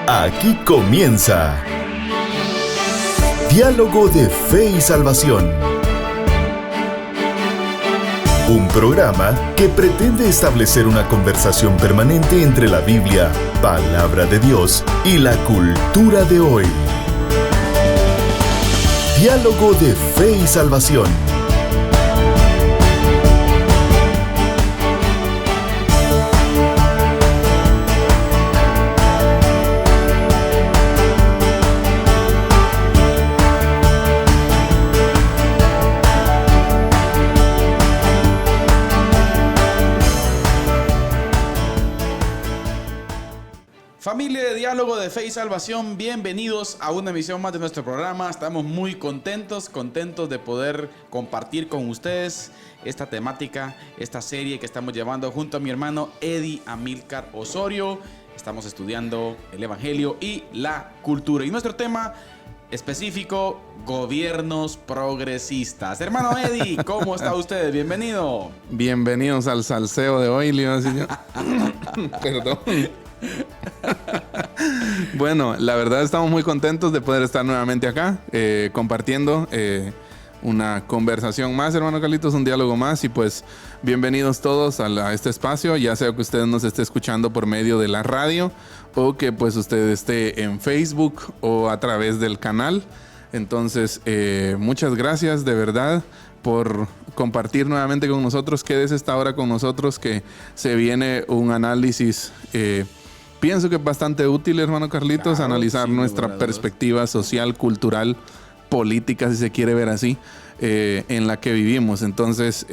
Aquí comienza Diálogo de Fe y Salvación. Un programa que pretende establecer una conversación permanente entre la Biblia, palabra de Dios, y la cultura de hoy. Diálogo de Fe y Salvación. Familia de Diálogo de Fe y Salvación, bienvenidos a una emisión más de nuestro programa. Estamos muy contentos de poder compartir con ustedes esta temática, esta serie que estamos llevando junto a mi hermano Eddie Amílcar Osorio. Estamos estudiando el Evangelio y la cultura. Y nuestro tema específico, gobiernos progresistas. Hermano Eddie, ¿cómo está usted? Bienvenido. Bienvenidos al salseo de hoy, le iba a decir yo. Perdón. Bueno, la verdad estamos muy contentos de poder estar nuevamente acá compartiendo una conversación más, hermano Carlitos, un diálogo más. Y pues bienvenidos todos a este espacio, ya sea que usted nos esté escuchando por medio de la radio o que pues usted esté en Facebook o a través del canal. Entonces muchas gracias de verdad por compartir nuevamente con nosotros. Quédese esta hora con nosotros, que se viene un análisis pienso que es bastante útil, hermano Carlitos, claro, analizar nuestra perspectiva social, cultural, política, si se quiere ver así, en la que vivimos. Entonces,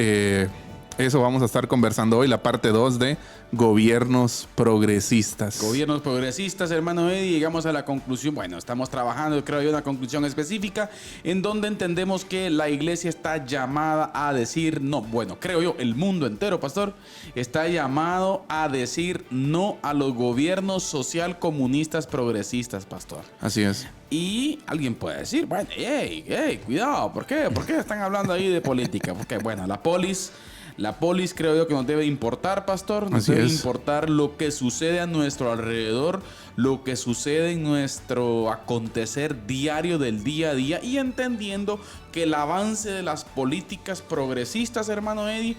eso vamos a estar conversando hoy, la parte 2 de gobiernos progresistas. Gobiernos progresistas, hermano Eddie. Llegamos a la conclusión, bueno, estamos trabajando, creo yo, una conclusión específica en donde entendemos que la iglesia está llamada a decir no. Bueno, creo yo, el mundo entero, pastor, está llamado a decir no a los gobiernos social comunistas progresistas, pastor. Así es. Y alguien puede decir, bueno, cuidado, ¿por qué? ¿Por qué están hablando ahí de política? Porque, bueno, la polis creo yo que nos debe importar, pastor. Nos debe importar lo que sucede a nuestro alrededor, lo que sucede en nuestro acontecer diario del día a día, y entendiendo que el avance de las políticas progresistas, hermano Eddie,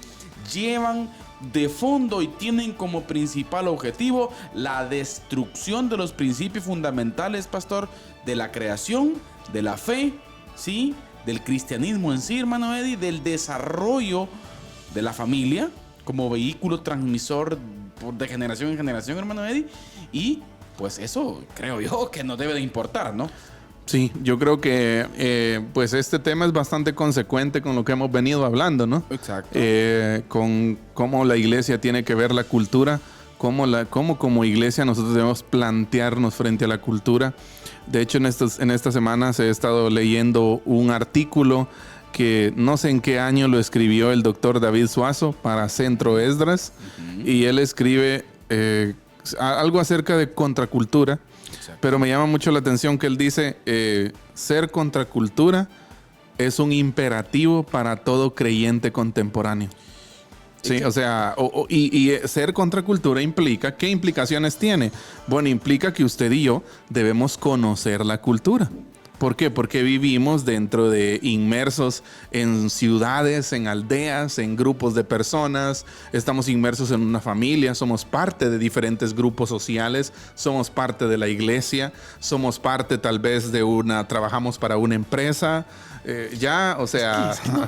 llevan de fondo y tienen como principal objetivo la destrucción de los principios fundamentales, pastor, de la creación, de la fe, ¿sí? Del cristianismo en sí, hermano Eddie, del desarrollo de la familia como vehículo transmisor de generación en generación, hermano Eddie. Y pues eso creo yo que nos debe de importar, ¿no? Sí, yo creo que pues este tema es bastante consecuente con lo que hemos venido hablando, ¿no? Exacto. Con cómo la iglesia tiene que ver la cultura, cómo como iglesia nosotros debemos plantearnos frente a la cultura. De hecho, en estas semanas he estado leyendo un artículo que no sé en qué año lo escribió el doctor David Suazo para Centro Esdras. Y él escribe algo acerca de contracultura. Exacto. Pero me llama mucho la atención que él dice ser contracultura es un imperativo para todo creyente contemporáneo. Sí, exacto. O sea, y ser contracultura implica, ¿qué implicaciones tiene? Bueno, implica que usted y yo debemos conocer la cultura. ¿Por qué? Porque vivimos inmersos en ciudades, en aldeas, en grupos de personas. Estamos inmersos en una familia, somos parte de diferentes grupos sociales, somos parte de la iglesia, somos parte tal vez trabajamos para una empresa.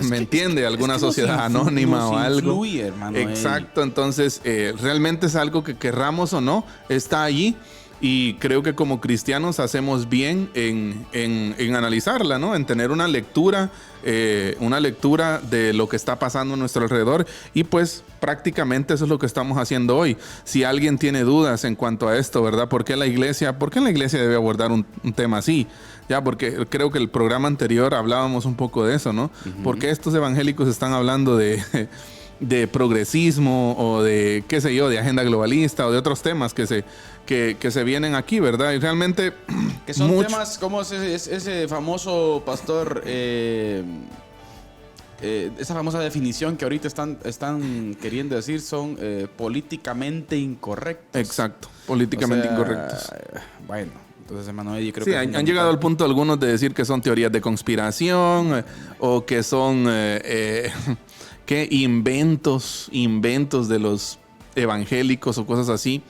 ¿Me entiende? Alguna sociedad anónima o algo. Influye, hermano. Exacto, entonces realmente es algo que querramos o no, está allí. Y creo que como cristianos hacemos bien en analizarla, ¿no? En tener una lectura de lo que está pasando a nuestro alrededor. Y pues prácticamente eso es lo que estamos haciendo hoy. Si alguien tiene dudas en cuanto a esto, ¿verdad? ¿Por qué la iglesia debe abordar un tema así? Ya, porque creo que el programa anterior hablábamos un poco de eso, ¿no? Uh-huh. ¿Por qué estos evangélicos están hablando de progresismo o de, qué sé yo, de agenda globalista o de otros temas que se vienen aquí, ¿verdad? Y realmente que son temas como ese famoso pastor esa famosa definición que ahorita están queriendo decir son políticamente incorrectos. Exacto, políticamente incorrectos. Bueno, entonces, hermano Eddie, creo sí, que han llegado al punto algunos de decir que son teorías de conspiración o que son que inventos de los evangélicos o cosas así.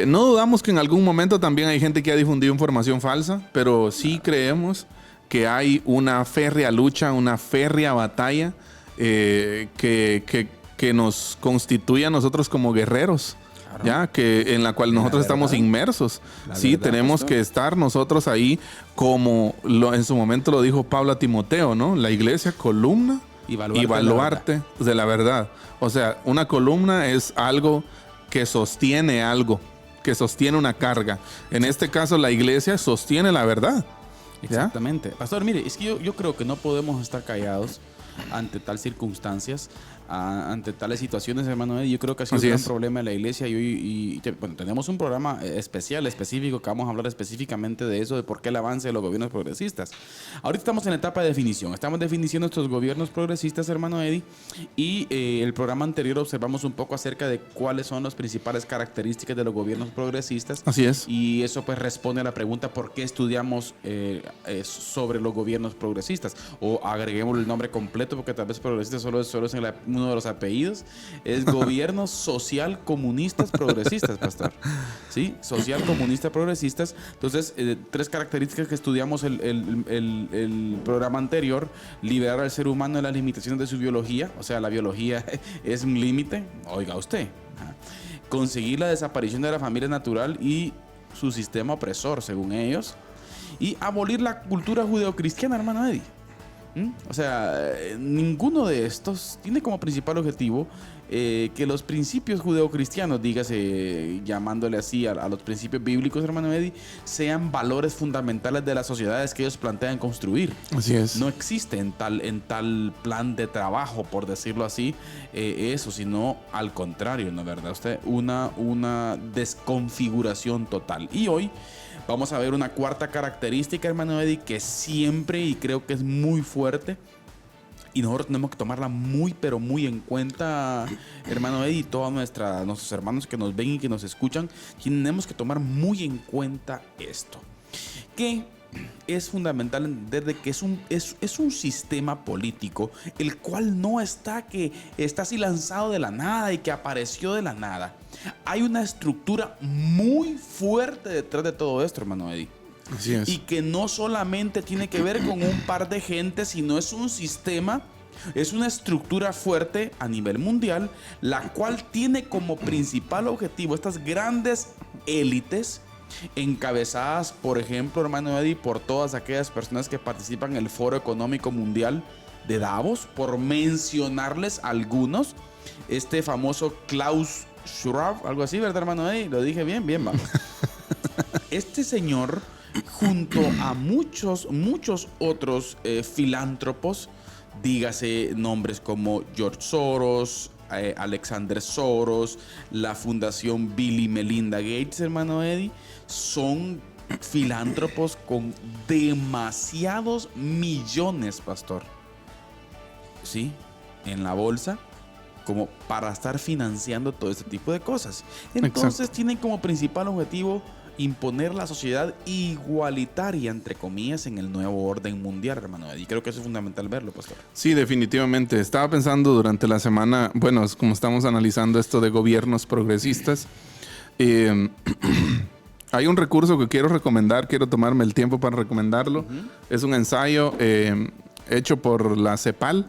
No dudamos que en algún momento también hay gente que ha difundido información falsa, pero sí creemos que hay una férrea lucha, una férrea batalla que nos constituye a nosotros como guerreros, claro. ¿Ya? En la cual nosotros estamos inmersos. Sí, tenemos que estar nosotros ahí como en su momento lo dijo Pablo a Timoteo, ¿no? La iglesia, columna y baluarte de la verdad. O sea, una columna es algo que sostiene algo, que sostiene una carga. En este caso, la iglesia sostiene la verdad. Exactamente. ¿Ya? Pastor, mire, es que yo creo que no podemos estar callados ante tal circunstancias, ante tales situaciones, hermano Eddie. Yo creo que ha sido un gran problema de la iglesia y bueno, tenemos un programa específico que vamos a hablar específicamente de eso, de por qué el avance de los gobiernos progresistas. Ahorita estamos en la etapa de definición. Estamos definiendo estos gobiernos progresistas, hermano Eddie, y el programa anterior observamos un poco acerca de cuáles son las principales características de los gobiernos progresistas. Así es. Y eso pues responde a la pregunta por qué estudiamos sobre los gobiernos progresistas. O agreguemos el nombre completo, porque tal vez progresista solo es uno de los apellidos. Es gobiernos social comunistas progresistas, pastor. ¿Sí? Social comunista progresistas. Entonces, 3 características que estudiamos el programa anterior: liberar al ser humano de las limitaciones de su biología. O sea, la biología es un límite. Oiga usted. Conseguir la desaparición de la familia natural y su sistema opresor, según ellos. Y abolir la cultura judeocristiana, hermano Eddie. O sea, ninguno de estos tiene como principal objetivo que los principios judeocristianos, dígase llamándole así a los principios bíblicos, hermano Eddie, sean valores fundamentales de las sociedades que ellos plantean construir. Así es. No existe en tal plan de trabajo, por decirlo así, eso, sino al contrario, ¿no es verdad usted? Una desconfiguración total. Y hoy vamos a ver una cuarta característica, hermano Eddie, que siempre, y creo que es muy fuerte, y nosotros tenemos que tomarla muy, pero muy en cuenta, hermano Eddie, y todos nuestros hermanos que nos ven y que nos escuchan, tenemos que tomar muy en cuenta esto. Que es fundamental entender de que es un sistema político el cual no está así lanzado de la nada y que apareció de la nada. Hay una estructura muy fuerte detrás de todo esto, hermano Eddie. Así es. Y que no solamente tiene que ver con un par de gente, sino es un sistema, es una estructura fuerte a nivel mundial, la cual tiene como principal objetivo estas grandes élites encabezadas, por ejemplo, hermano Eddie, por todas aquellas personas que participan en el Foro Económico Mundial de Davos, por mencionarles algunos. Este famoso Klaus Schwab, algo así, ¿verdad, hermano Eddie? Lo dije bien, vamos. Este señor, junto a muchos otros filántropos, dígase nombres como George Soros, Alexander Soros, la fundación Bill y Melinda Gates, hermano Eddie, son filántropos con demasiados millones, pastor, ¿sí? En la bolsa, como para estar financiando todo este tipo de cosas. Entonces, exacto, tienen como principal objetivo imponer la sociedad igualitaria, entre comillas, en el nuevo orden mundial, hermano. Y creo que eso es fundamental verlo, pastor. Sí, definitivamente. Estaba pensando durante la semana, bueno, como estamos analizando esto de gobiernos progresistas, hay un recurso que quiero recomendar, quiero tomarme el tiempo para recomendarlo. Es un ensayo hecho por la CEPAL,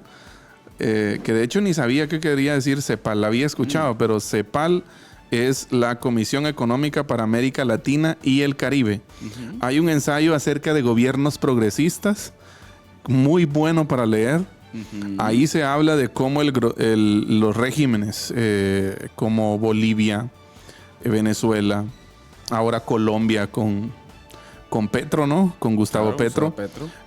que de hecho ni sabía qué quería decir CEPAL, la había escuchado, pero CEPAL es la Comisión Económica para América Latina y el Caribe. Hay un ensayo acerca de gobiernos progresistas, muy bueno para leer. Ahí se habla de cómo los regímenes, como Bolivia, Venezuela, ahora Colombia con Petro, ¿no? Con Gustavo Petro.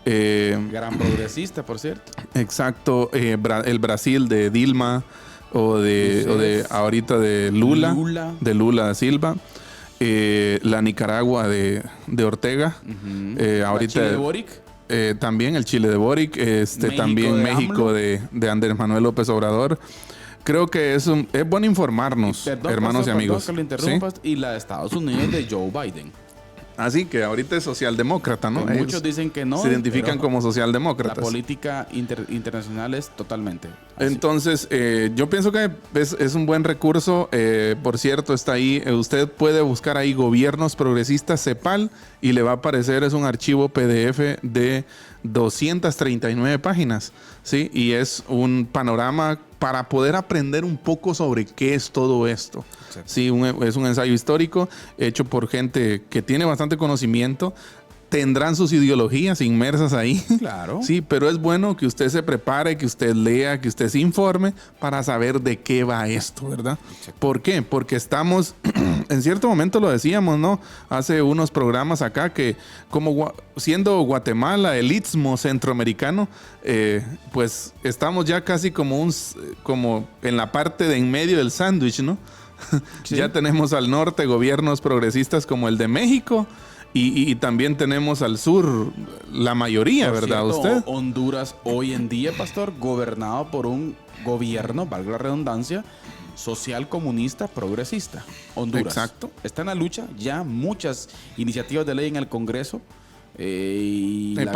Gran progresista, por cierto. Exacto. El Brasil de Dilma, o de ahorita de Lula. De Lula da Silva. La Nicaragua de Ortega. Ahorita, ¿la Chile de Boric? también el Chile de Boric, también México de Andrés Manuel López Obrador. Creo que es bueno informarnos, hermanos y amigos. Que lo interrumpas, ¿sí? Y la de Estados Unidos de Joe Biden. Así que ahorita es socialdemócrata, ¿no? Muchos dicen que no. Se identifican como socialdemócratas. La política internacional es totalmente así. Entonces, yo pienso que es un buen recurso. Por cierto, está ahí. Usted puede buscar ahí Gobiernos Progresistas CEPAL y le va a aparecer, es un archivo PDF de 239 páginas, ¿sí? Y es un panorama para poder aprender un poco sobre qué es todo esto. Sí, es un ensayo histórico hecho por gente que tiene bastante conocimiento. Tendrán sus ideologías inmersas ahí. Claro. Sí, pero es bueno que usted se prepare, que usted lea, que usted se informe para saber de qué va esto, ¿verdad? Exacto. ¿Por qué? Porque estamos, en cierto momento lo decíamos, ¿no? Hace unos programas acá que como siendo Guatemala el istmo centroamericano, pues estamos ya casi como en la parte de en medio del sándwich, ¿no? Sí. Ya tenemos al norte gobiernos progresistas como el de México. Y también tenemos al sur la mayoría, por ¿verdad? Cierto, usted. Honduras hoy en día, pastor, gobernado por un gobierno, valga la redundancia, social comunista progresista. Honduras. Exacto. Está en la lucha, ya muchas iniciativas de ley en el Congreso. Y la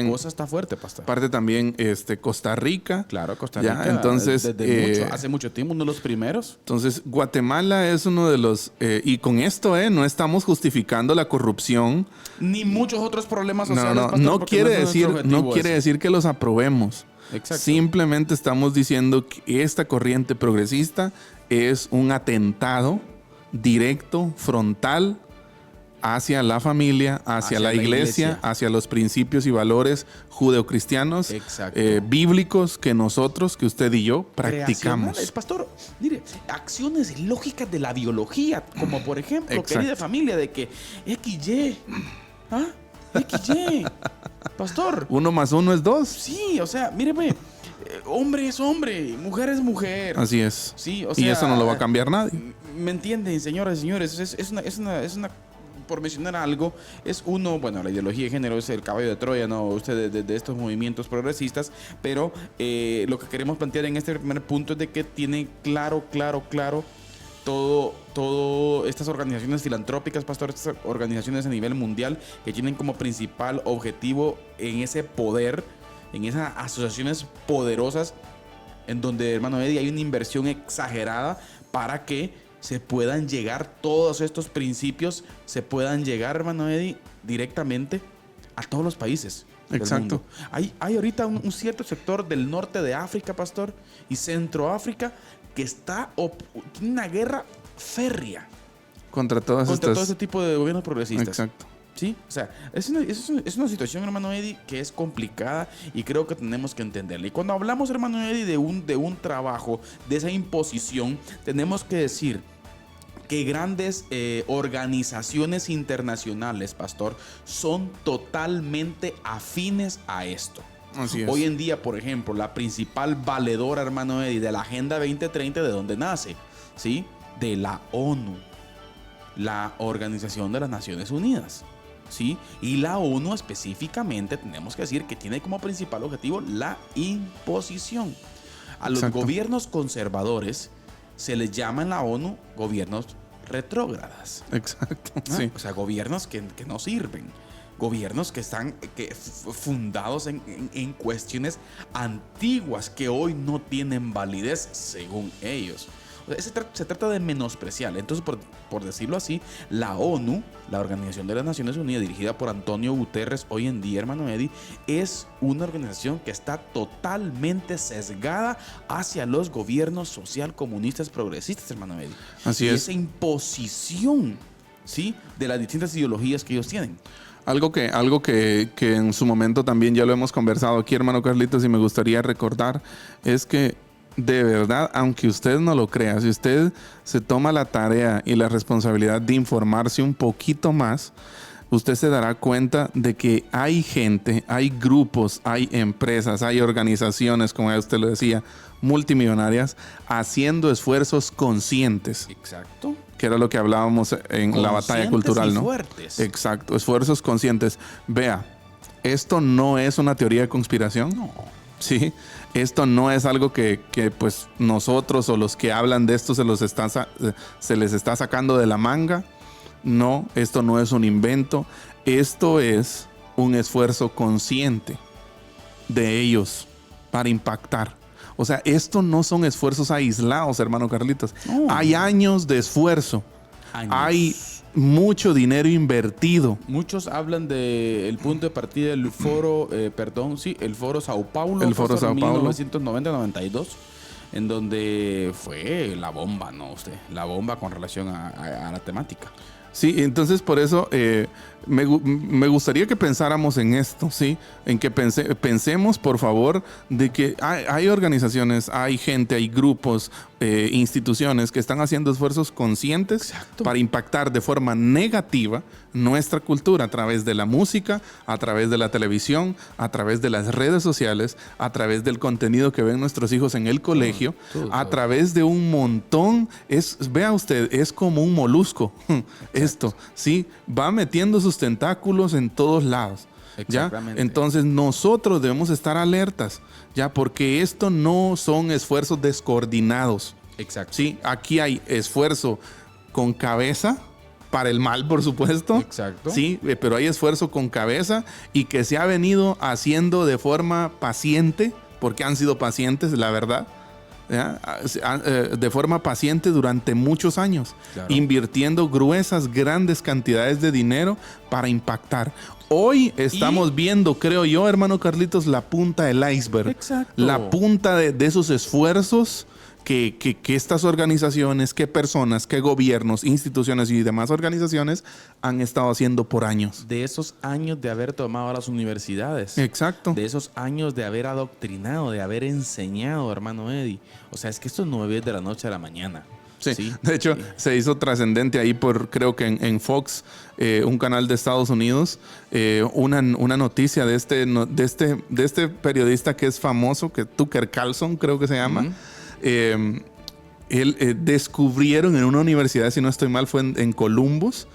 cosa está fuerte, pastor. Parte también Costa Rica. Claro, Costa Rica. Ya, entonces, hace mucho tiempo, uno de los primeros. Entonces, Guatemala es uno de los... y con esto, no estamos justificando la corrupción. Ni muchos otros problemas sociales, pastor, no quiere decir que los aprobemos. Exacto. Simplemente estamos diciendo que esta corriente progresista es un atentado directo, frontal, hacia la familia, hacia la iglesia, hacia los principios y valores judeocristianos, bíblicos que usted y yo, practicamos. Pastor, mire, acciones lógicas de la biología, como por ejemplo, querida familia, de que XY, XY, pastor. 1 más 1 es 2. Sí, o sea, míreme, hombre es hombre, mujer es mujer. Así es. Sí, o sea, y eso no lo va a cambiar nadie. ¿Me entienden, señoras y señores? Es una por mencionar algo, la ideología de género es el caballo de Troya, ¿no? Usted de estos movimientos progresistas, pero lo que queremos plantear en este primer punto es de que tiene claro todo estas organizaciones filantrópicas, pastor, estas organizaciones a nivel mundial que tienen como principal objetivo en ese poder, en esas asociaciones poderosas, en donde, hermano Eddie, hay una inversión exagerada para que se puedan llegar todos estos principios, se puedan llegar, hermano Eddie, directamente a todos los países del mundo. Hay ahorita un cierto sector del norte de África, pastor, y Centroáfrica, que tiene una guerra férrea contra todo este tipo de gobiernos progresistas. Exacto. ¿Sí? O sea, es una situación, hermano Eddie, que es complicada y creo que tenemos que entenderla. Y cuando hablamos, hermano Eddie, de un trabajo, de esa imposición, tenemos que decir que grandes organizaciones internacionales, pastor, son totalmente afines a esto. Así es. Hoy en día, por ejemplo, la principal valedora, hermano Eddie, de la Agenda 2030, ¿de dónde nace? ¿Sí? De la ONU, la Organización de las Naciones Unidas. ¿Sí? Y la ONU específicamente, tenemos que decir que tiene como principal objetivo la imposición. A los gobiernos conservadores se les llama en la ONU gobiernos retrógradas. Exacto. ¿No? Sí. O sea, gobiernos que no sirven. Gobiernos que están fundados en cuestiones antiguas que hoy no tienen validez según ellos. O sea, se trata de menospreciar. Entonces, por decirlo así, la ONU, la Organización de las Naciones Unidas, dirigida por Antonio Guterres, hoy en día, hermano Eddie, es una organización que está totalmente sesgada hacia los gobiernos social comunistas progresistas, hermano Eddie. Así es. Esa imposición, ¿sí?, de las distintas ideologías que ellos tienen. Algo que en su momento también ya lo hemos conversado aquí, hermano Carlitos, y me gustaría recordar, es que de verdad, aunque usted no lo crea, si usted se toma la tarea y la responsabilidad de informarse un poquito más, usted se dará cuenta de que hay gente, hay grupos, hay empresas, hay organizaciones, como ya usted lo decía, multimillonarias, haciendo esfuerzos conscientes. Exacto. Que era lo que hablábamos en la batalla cultural, ¿no? Fuertes. Exacto, esfuerzos conscientes. Vea, esto no es una teoría de conspiración. No. Sí, esto no es algo que pues nosotros o los que hablan de esto se les está sacando de la manga. No, esto no es un invento. Esto es un esfuerzo consciente de ellos para impactar. O sea, esto no son esfuerzos aislados, hermano Carlitos. Hay años de esfuerzo. Hay mucho dinero invertido. Muchos hablan del punto de partida del foro, el foro Sao Paulo. El foro Sao Paulo. 1990-92, en donde fue la bomba, ¿no? La bomba con relación a la temática. Sí, entonces por eso me gustaría que pensáramos en esto, ¿sí? En que pensemos, por favor, de que hay organizaciones, hay gente, hay grupos, instituciones que están haciendo esfuerzos conscientes. Exacto. Para impactar de forma negativa nuestra cultura a través de la música, a través de la televisión, a través de las redes sociales, a través del contenido que ven nuestros hijos en el colegio, a través de un montón. Vea usted, es como un molusco. Esto, ¿sí? Va metiendo sus tentáculos en todos lados. ¿Ya? Entonces nosotros debemos estar alertas, ¿ya? Porque esto no son esfuerzos descoordinados. Exacto. ¿Sí? Aquí hay esfuerzo con cabeza para el mal, por supuesto. Exacto. Sí, pero hay esfuerzo con cabeza y que se ha venido haciendo de forma paciente, porque han sido pacientes, la verdad. ¿Ya? De forma paciente durante muchos años, claro, invirtiendo gruesas, grandes cantidades de dinero para impactar. Hoy estamos viendo, creo yo, hermano Carlitos, la punta del iceberg. Exacto. La punta de esos esfuerzos que estas organizaciones, que personas, que gobiernos, instituciones y demás organizaciones han estado haciendo por años. De esos años de haber tomado las universidades. Exacto. De esos años de haber adoctrinado, de haber enseñado, hermano Eddie. O sea, es que esto no es de la noche a la mañana. Sí. ¿Sí? De hecho, se hizo trascendente ahí creo que en Fox, un canal de Estados Unidos, una noticia de este periodista que es famoso, que Tucker Carlson creo que se llama. Descubrieron en una universidad, si no estoy mal, fue en Columbus.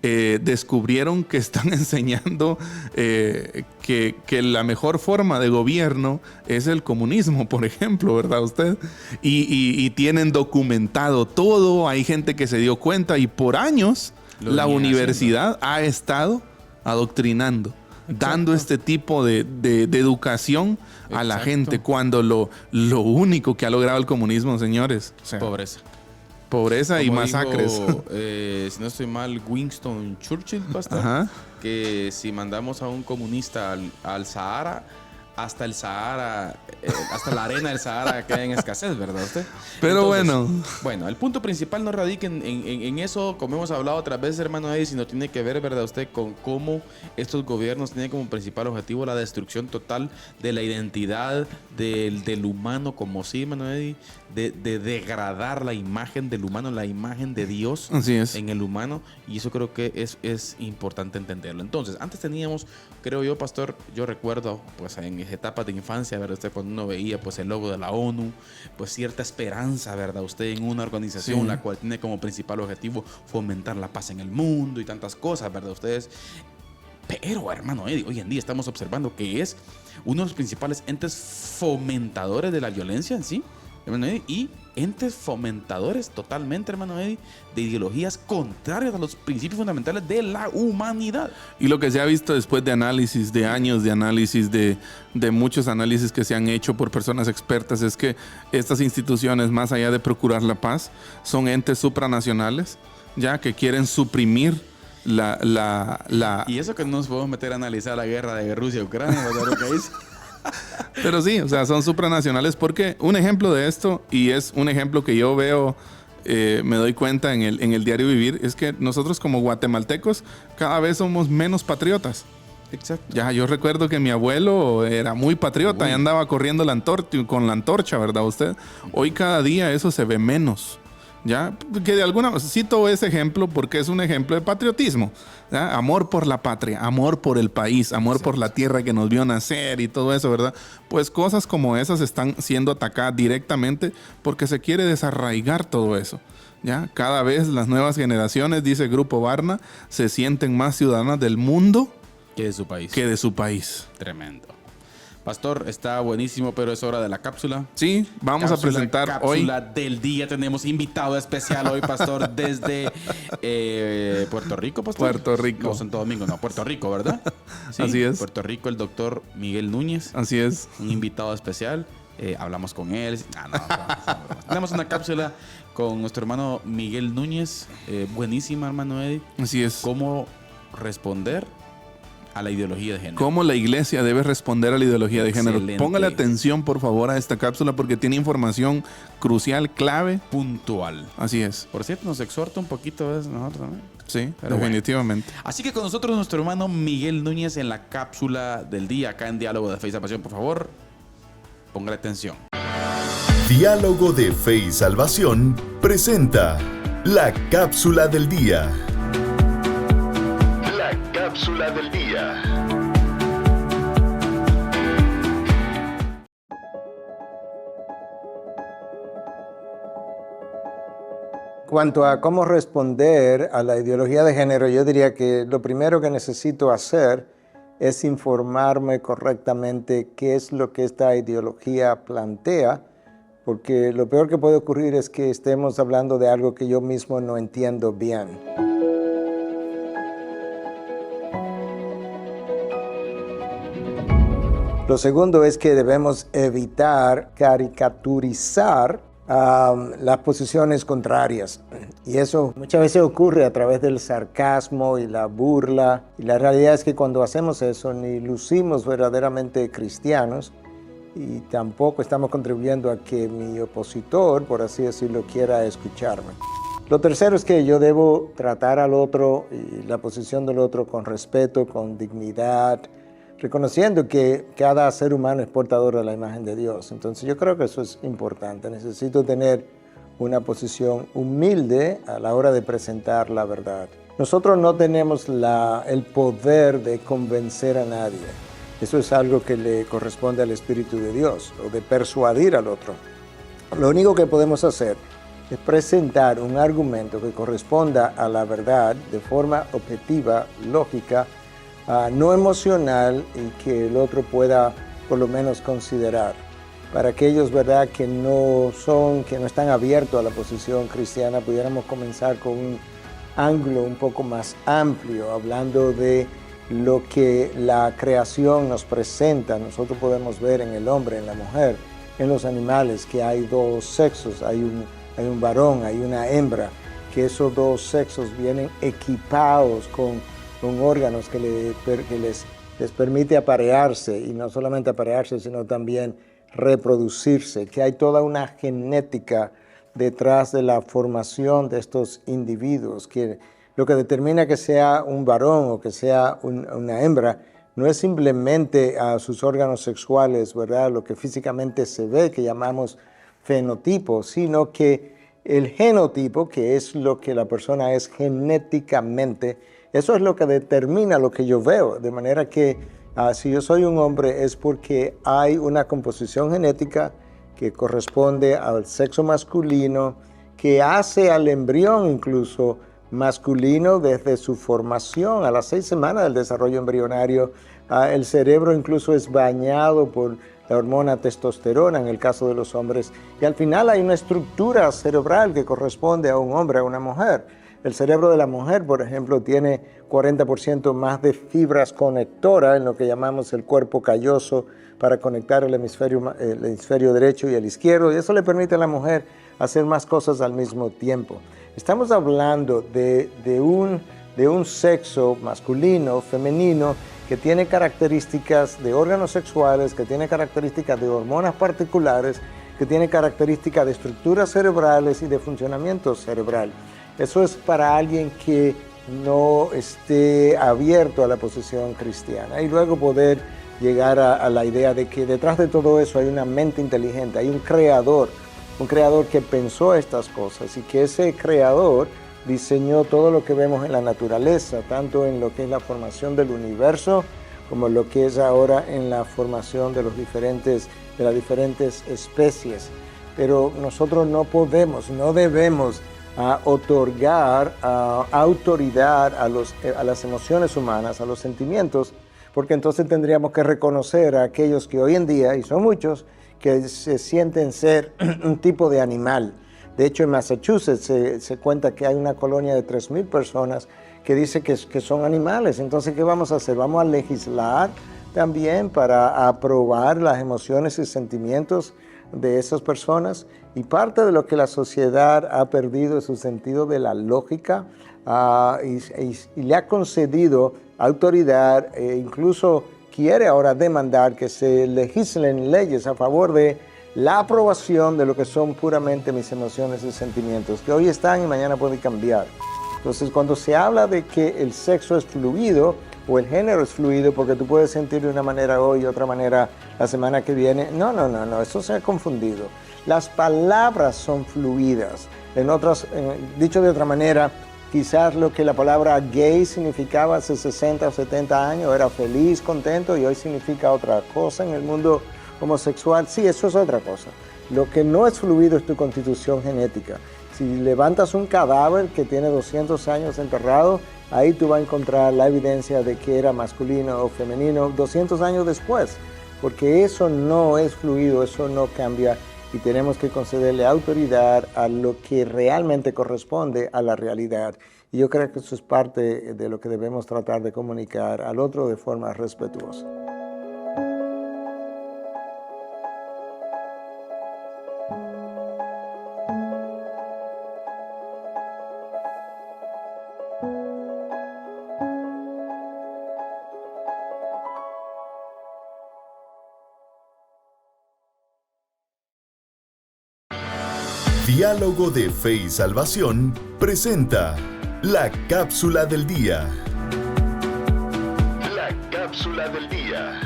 Descubrieron que están enseñando que la mejor forma de gobierno es el comunismo, por ejemplo, ¿verdad usted? Y tienen documentado todo, hay gente que se dio cuenta y por años la universidad ha estado adoctrinando. Exacto. Dando este tipo de educación a la gente, cuando lo único que ha logrado el comunismo, señores, o sea, pobreza y masacres. Si no estoy mal, Winston Churchill, pastor, que si mandamos a un comunista al Sahara, hasta el Sahara, hasta la arena del Sahara queda en escasez, ¿verdad usted? Pero entonces, bueno, el punto principal no radica en eso, como hemos hablado otras veces, hermano Eddie, sino tiene que ver, ¿verdad usted?, con cómo estos gobiernos tienen como principal objetivo la destrucción total de la identidad del humano como sí, hermano Eddie, de degradar la imagen del humano, la imagen de Dios. Así es. En el humano, y eso creo que es importante entenderlo. Entonces, antes teníamos, creo yo, pastor, yo recuerdo, pues en etapas de infancia, ¿verdad usted? Cuando uno veía pues el logo de la ONU, pues cierta esperanza, ¿verdad usted? En una organización, sí, la cual tiene como principal objetivo fomentar la paz en el mundo y tantas cosas, ¿verdad ustedes? Pero, hermano Eddie, hoy en día estamos observando que es uno de los principales entes fomentadores de la violencia en sí, hermano Eddie, y entes fomentadores totalmente, hermano Eddie, de ideologías contrarias a los principios fundamentales de la humanidad. Y lo que se ha visto después de análisis, de años de análisis, de muchos análisis que se han hecho por personas expertas, es que estas instituciones, más allá de procurar la paz, son entes supranacionales, ya que quieren suprimir Y eso que no nos podemos meter a analizar la guerra de Rusia y Ucrania, ¿verdad lo que dice? Pero sí, o sea, son supranacionales porque un ejemplo de esto, y es un ejemplo que yo veo, me doy cuenta en el diario vivir, es que nosotros como guatemaltecos cada vez somos menos patriotas. Exacto. Ya, yo recuerdo que mi abuelo era muy patriota y andaba corriendo con la antorcha, ¿verdad usted? Hoy cada día eso se ve menos. ¿Ya? Que de alguna cito ese ejemplo porque es un ejemplo de patriotismo, ¿ya? Amor por la patria, amor por el país, amor por la tierra que nos vio nacer y todo eso, ¿verdad? Pues cosas como esas están siendo atacadas directamente porque se quiere desarraigar todo eso, ¿ya? Cada vez las nuevas generaciones, dice Grupo Barna, se sienten más ciudadanas del mundo que de su país. que de su país. Tremendo. Pastor, está buenísimo, pero es hora de la cápsula. Sí, vamos a presentar hoy. Cápsula del día. Tenemos invitado especial hoy, Pastor, desde Puerto Rico, Pastor. Puerto Rico. No, Santo Domingo, no, Puerto Rico, ¿verdad? Sí, así es. Puerto Rico, el doctor Miguel Núñez. Así es. Un invitado especial. Hablamos con él. Tenemos una cápsula con nuestro hermano Miguel Núñez. Buenísima, hermano Eddie. Así es. ¿Cómo responder a la ideología de género? ¿Cómo la iglesia debe responder a la ideología de género? Excelente. Póngale atención, por favor, a esta cápsula porque tiene información crucial, clave. Puntual. Así es. Por cierto, nos exhorta un poquito a nosotros también. Sí, Pero definitivamente. Bueno. Así que con nosotros nuestro hermano Miguel Núñez en la cápsula del día, acá en Diálogo de Fe y Salvación. Por favor, póngale atención. Diálogo de Fe y Salvación presenta la cápsula del día. La cápsula del día. Cuanto a cómo responder a la ideología de género, yo diría que lo primero que necesito hacer es informarme correctamente qué es lo que esta ideología plantea, porque lo peor que puede ocurrir es que estemos hablando de algo que yo mismo no entiendo bien. Lo segundo es que debemos evitar caricaturizar las posiciones contrarias. Y eso muchas veces ocurre a través del sarcasmo y la burla. Y la realidad es que cuando hacemos eso ni lucimos verdaderamente cristianos y tampoco estamos contribuyendo a que mi opositor, por así decirlo, quiera escucharme. Lo tercero es que yo debo tratar al otro y la posición del otro con respeto, con dignidad, reconociendo que cada ser humano es portador de la imagen de Dios. Entonces yo creo que eso es importante. Necesito tener una posición humilde a la hora de presentar la verdad. Nosotros no tenemos el poder de convencer a nadie. Eso es algo que le corresponde al Espíritu de Dios, o de persuadir al otro. Lo único que podemos hacer es presentar un argumento que corresponda a la verdad de forma objetiva, lógica, no emocional y que el otro pueda por lo menos considerar. Para aquellos, ¿verdad?, que no están abiertos a la posición cristiana, pudiéramos comenzar con un ángulo un poco más amplio, hablando de lo que la creación nos presenta. Nosotros podemos ver en el hombre, en la mujer, en los animales, que hay dos sexos, hay un varón, hay una hembra, que esos dos sexos vienen equipados con órganos que les permite aparearse, y no solamente aparearse, sino también reproducirse, que hay toda una genética detrás de la formación de estos individuos, que lo que determina que sea un varón o que sea una hembra no es simplemente a sus órganos sexuales, ¿verdad?, lo que físicamente se ve, que llamamos fenotipo, sino que el genotipo, que es lo que la persona es genéticamente, eso es lo que determina lo que yo veo. De manera que si yo soy un hombre es porque hay una composición genética que corresponde al sexo masculino, que hace al embrión incluso masculino desde su formación. A las 6 semanas del desarrollo embrionario, el cerebro incluso es bañado por la hormona testosterona en el caso de los hombres. Y al final hay una estructura cerebral que corresponde a un hombre, a una mujer. El cerebro de la mujer, por ejemplo, tiene 40% más de fibras conectoras en lo que llamamos el cuerpo calloso para conectar el hemisferio derecho y el izquierdo, y eso le permite a la mujer hacer más cosas al mismo tiempo. Estamos hablando de un sexo masculino, femenino, que tiene características de órganos sexuales, que tiene características de hormonas particulares, que tiene características de estructuras cerebrales y de funcionamiento cerebral. Eso es para alguien que no esté abierto a la posición cristiana. Y luego poder llegar a la idea de que detrás de todo eso hay una mente inteligente, hay un creador que pensó estas cosas y que ese creador diseñó todo lo que vemos en la naturaleza, tanto en lo que es la formación del universo como lo que es ahora en la formación de las diferentes especies. Pero nosotros no debemos otorgar autoridad a las emociones humanas, a los sentimientos, porque entonces tendríamos que reconocer a aquellos que hoy en día, y son muchos, que se sienten ser un tipo de animal. De hecho, en Massachusetts se cuenta que hay una colonia de 3,000 personas que dice que son animales. Entonces, ¿qué vamos a hacer? Vamos a legislar también para aprobar las emociones y sentimientos de esas personas. Y parte de lo que la sociedad ha perdido es su sentido de la lógica y le ha concedido autoridad e incluso quiere ahora demandar que se legislen leyes a favor de la aprobación de lo que son puramente mis emociones y sentimientos, que hoy están y mañana pueden cambiar. Entonces, cuando se habla de que el sexo es fluido o el género es fluido, porque tú puedes sentir de una manera hoy y otra manera la semana que viene, no, eso se ha confundido. Las palabras son fluidas. Dicho de otra manera, quizás lo que la palabra gay significaba hace 60 o 70 años era feliz, contento, y hoy significa otra cosa en el mundo homosexual. Sí, eso es otra cosa. Lo que no es fluido es tu constitución genética. Si levantas un cadáver que tiene 200 años enterrado, ahí tú vas a encontrar la evidencia de que era masculino o femenino 200 años después, porque eso no es fluido, eso no cambia, y tenemos que concederle autoridad a lo que realmente corresponde a la realidad. Y yo creo que eso es parte de lo que debemos tratar de comunicar al otro de forma respetuosa. Diálogo de Fe y Salvación presenta la cápsula del día. La cápsula del día.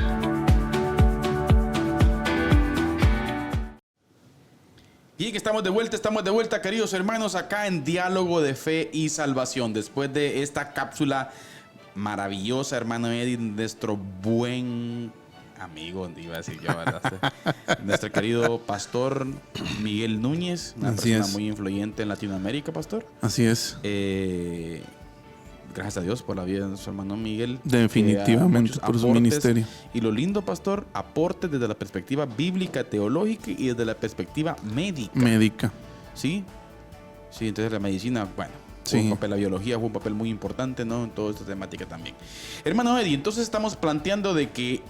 Bien, que estamos de vuelta, queridos hermanos, acá en Diálogo de Fe y Salvación. Después de esta cápsula maravillosa, hermano Eddie, nuestro buen amigo, iba a decir yo, ¿verdad? Nuestro querido pastor Miguel Núñez, una persona muy influyente en Latinoamérica, pastor. Así es. Gracias a Dios por la vida de nuestro hermano Miguel. Definitivamente, por su ministerio. Y lo lindo, pastor, aporte desde la perspectiva bíblica, teológica y desde la perspectiva médica. ¿Sí? Sí, entonces la medicina, bueno, un papel, la biología fue un papel muy importante, ¿no? En toda esta temática también. Hermano Eddie, entonces estamos planteando de que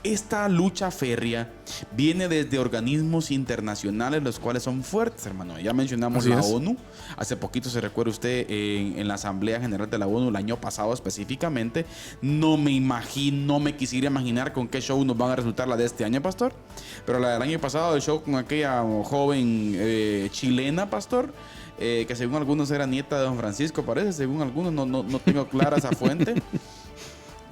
esta lucha férrea viene desde organismos internacionales, los cuales son fuertes, hermano. Ya mencionamos la ONU. Hace poquito, se recuerda usted, en la Asamblea General de la ONU, el año pasado específicamente. No me quisiera imaginar con qué show nos van a resultar la de este año, pastor. Pero la del año pasado, el show con aquella joven chilena, pastor, que según algunos era nieta de don Francisco, parece. Según algunos, no tengo clara esa fuente.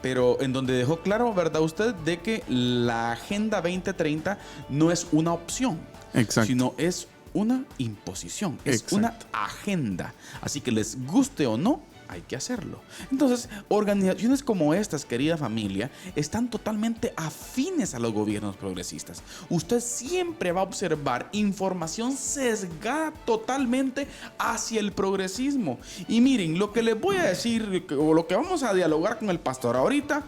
Pero en donde dejó claro, ¿verdad usted?, de que la Agenda 2030 no es una opción, sino es una imposición, es una agenda. Así que les guste o no, hay que hacerlo. Entonces, organizaciones como estas, querida familia, están totalmente afines a los gobiernos progresistas. Usted siempre va a observar información sesgada totalmente hacia el progresismo. Y miren, lo que les voy a decir, o lo que vamos a dialogar con el pastor ahorita,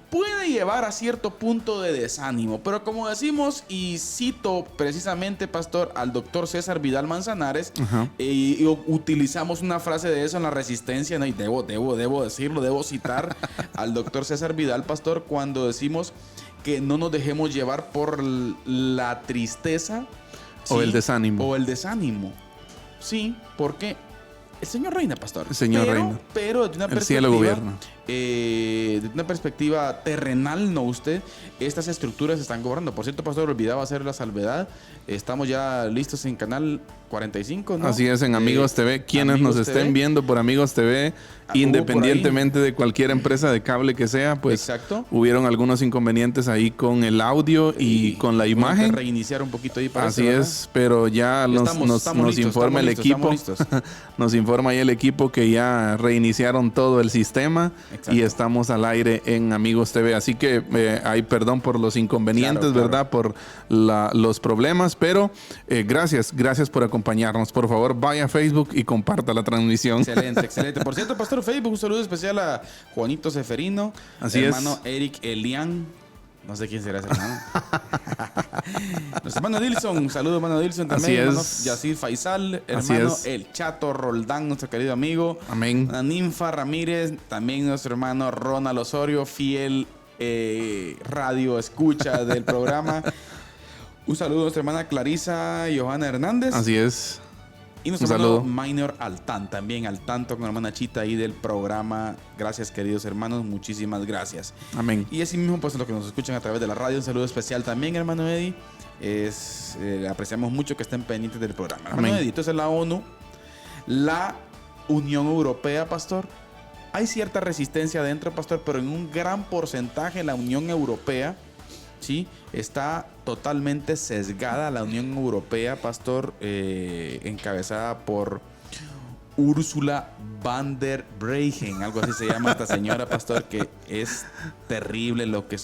puede llevar a cierto punto de desánimo, pero como decimos, y cito precisamente, pastor, al doctor César Vidal Manzanares, y utilizamos una frase de eso en La Resistencia, ¿no? Y debo decirlo, debo citar al doctor César Vidal, pastor, cuando decimos que no nos dejemos llevar por la tristeza o el desánimo. Sí, porque el Señor reina, pastor. El Señor reina. Pero de una el cielo gobierna. De una perspectiva terrenal, ¿no? Estas estructuras están gobernando. Por cierto, pastor, olvidaba hacer la salvedad. Estamos ya listos en Canal 45, ¿no? Así es, en Amigos TV. Quienes Amigos nos estén viendo por Amigos TV, independientemente de cualquier empresa de cable que sea, pues hubieron algunos inconvenientes ahí con el audio y con la imagen. Reiniciar un poquito ahí para Así es, pero ya nos informa el equipo. Nos informa informa ahí el equipo que ya reiniciaron todo el sistema. Exacto. Y estamos al aire en Amigos TV. Así que hay perdón por los inconvenientes, claro, ¿verdad? Por los problemas, pero gracias por acompañarnos. Por favor, vaya a Facebook y comparta la transmisión. Excelente, excelente. Por cierto, Pastor, Facebook, un saludo especial a Juanito Seferino, así hermano es. Eric Elian. No sé quién será ese hermano. Nuestro hermano Dilson, un saludo, hermano Dilson también. Hermano Yacir Faisal, hermano El Chato Roldán, nuestro querido amigo. Amén. Una Ninfa Ramírez, también nuestro hermano Ronald Osorio, fiel radio escucha del programa. Un saludo a nuestra hermana Clarisa Johanna Hernández. Así es. Y nuestro hermano Minor Altán, también al tanto con la hermana Chita ahí del programa. Gracias, queridos hermanos, muchísimas gracias. Amén. Y así mismo, pues, los que nos escuchan a través de la radio, un saludo especial también, hermano Eddie. Apreciamos mucho que estén pendientes del programa. Hermano Eddie, entonces la ONU, la Unión Europea, pastor, hay cierta resistencia adentro, pastor, pero en un gran porcentaje la Unión Europea, ¿sí?, está totalmente sesgada. La Unión Europea, pastor, encabezada por Ursula von der Leyen, algo así se llama esta señora, pastor, que es terrible lo que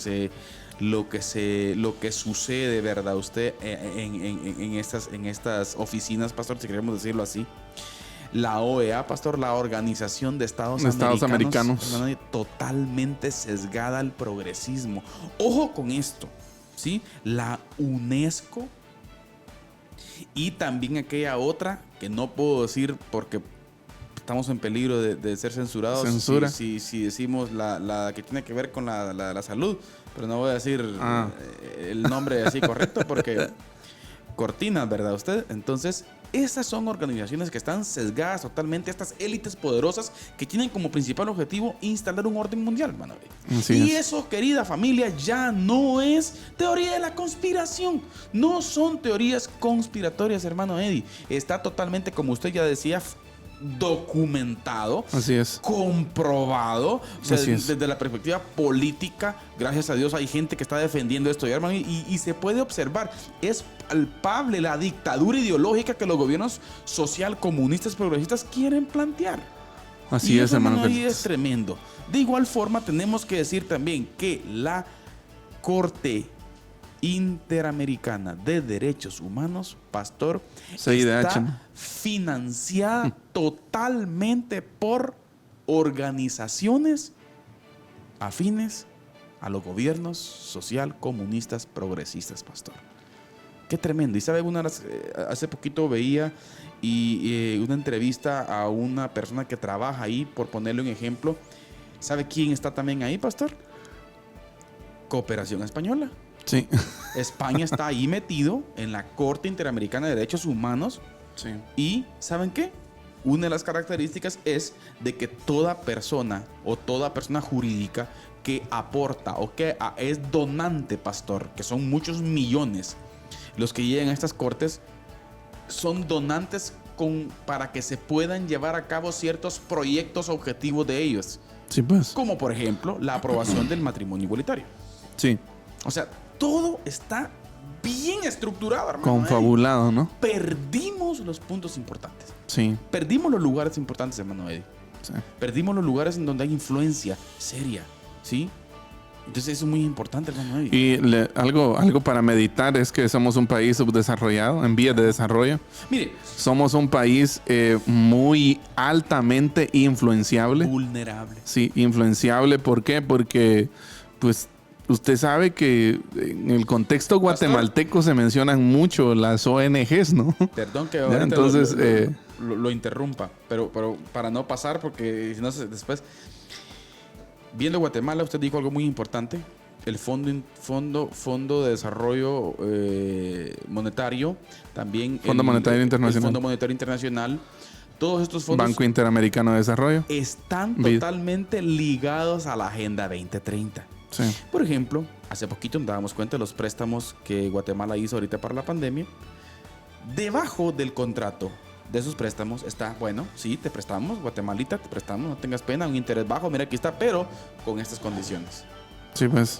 sucede, ¿verdad? Usted en estas oficinas, pastor, si queremos decirlo así. La OEA, pastor, la Organización de Estados Americanos, totalmente sesgada al progresismo. Ojo con esto, ¿sí? La UNESCO y también aquella otra que no puedo decir porque estamos en peligro de ser censurados. Censura. Si decimos la que tiene que ver con la salud, pero no voy a decir el nombre así correcto porque cortina, ¿verdad usted? Entonces, esas son organizaciones que están sesgadas totalmente, estas élites poderosas que tienen como principal objetivo instalar un orden mundial, hermano. Y eso, querida familia, ya no es teoría de la conspiración. No son teorías conspiratorias, hermano Eddie. Está totalmente, como usted ya decía, documentado, así es, comprobado. O sea, desde la perspectiva política, gracias a Dios hay gente que está defendiendo esto, hermano, y se puede observar, es palpable la dictadura ideológica que los gobiernos social, comunistas, progresistas quieren plantear. Así es, hermano. Ahí es tremendo. De igual forma, tenemos que decir también que la Corte Interamericana de Derechos Humanos, pastor, está financiada totalmente por organizaciones afines a los gobiernos social, comunistas, progresistas, pastor. Qué tremendo. Y sabe, hace poquito veía una entrevista a una persona que trabaja ahí, por ponerle un ejemplo. ¿Sabe quién está también ahí, pastor? Cooperación Española. Sí. España está ahí metido en la Corte Interamericana de Derechos Humanos. Sí. Y ¿saben qué? Una de las características es de que toda persona o toda persona jurídica que aporta o que es donante, pastor, que son muchos millones los que llegan a estas cortes, son donantes para que se puedan llevar a cabo ciertos proyectos objetivos de ellos. Sí, pues. Como por ejemplo la aprobación del matrimonio igualitario. Sí. O sea, todo está bien estructurado, hermano. Confabulado, ¿no? Perdimos los puntos importantes. Sí. Perdimos los lugares importantes, hermano Eddie. Sí. Perdimos los lugares en donde hay influencia seria, ¿sí? Entonces eso es muy importante, hermano Eddie. Y algo para meditar es que somos un país subdesarrollado, en vías de desarrollo. Mire, somos un país muy altamente influenciable. Vulnerable. Sí, influenciable. ¿Por qué? Porque, pues, usted sabe que en el contexto guatemalteco se mencionan mucho las ONGs, ¿no? Perdón que ahora entonces lo interrumpa, pero para no pasar, porque si no después... Viendo Guatemala, usted dijo algo muy importante. El Fondo de Desarrollo Monetario, también Fondo Monetario Internacional. El Fondo Monetario Internacional. Todos estos fondos, Banco Interamericano de Desarrollo, están totalmente ligados a la Agenda 2030. Sí. Por ejemplo, hace poquito nos dábamos cuenta de los préstamos que Guatemala hizo ahorita para la pandemia. Debajo del contrato de esos préstamos está, bueno, sí, te prestamos, Guatemalita, te prestamos, no tengas pena, un interés bajo, mira, aquí está, pero con estas condiciones. Sí, pues.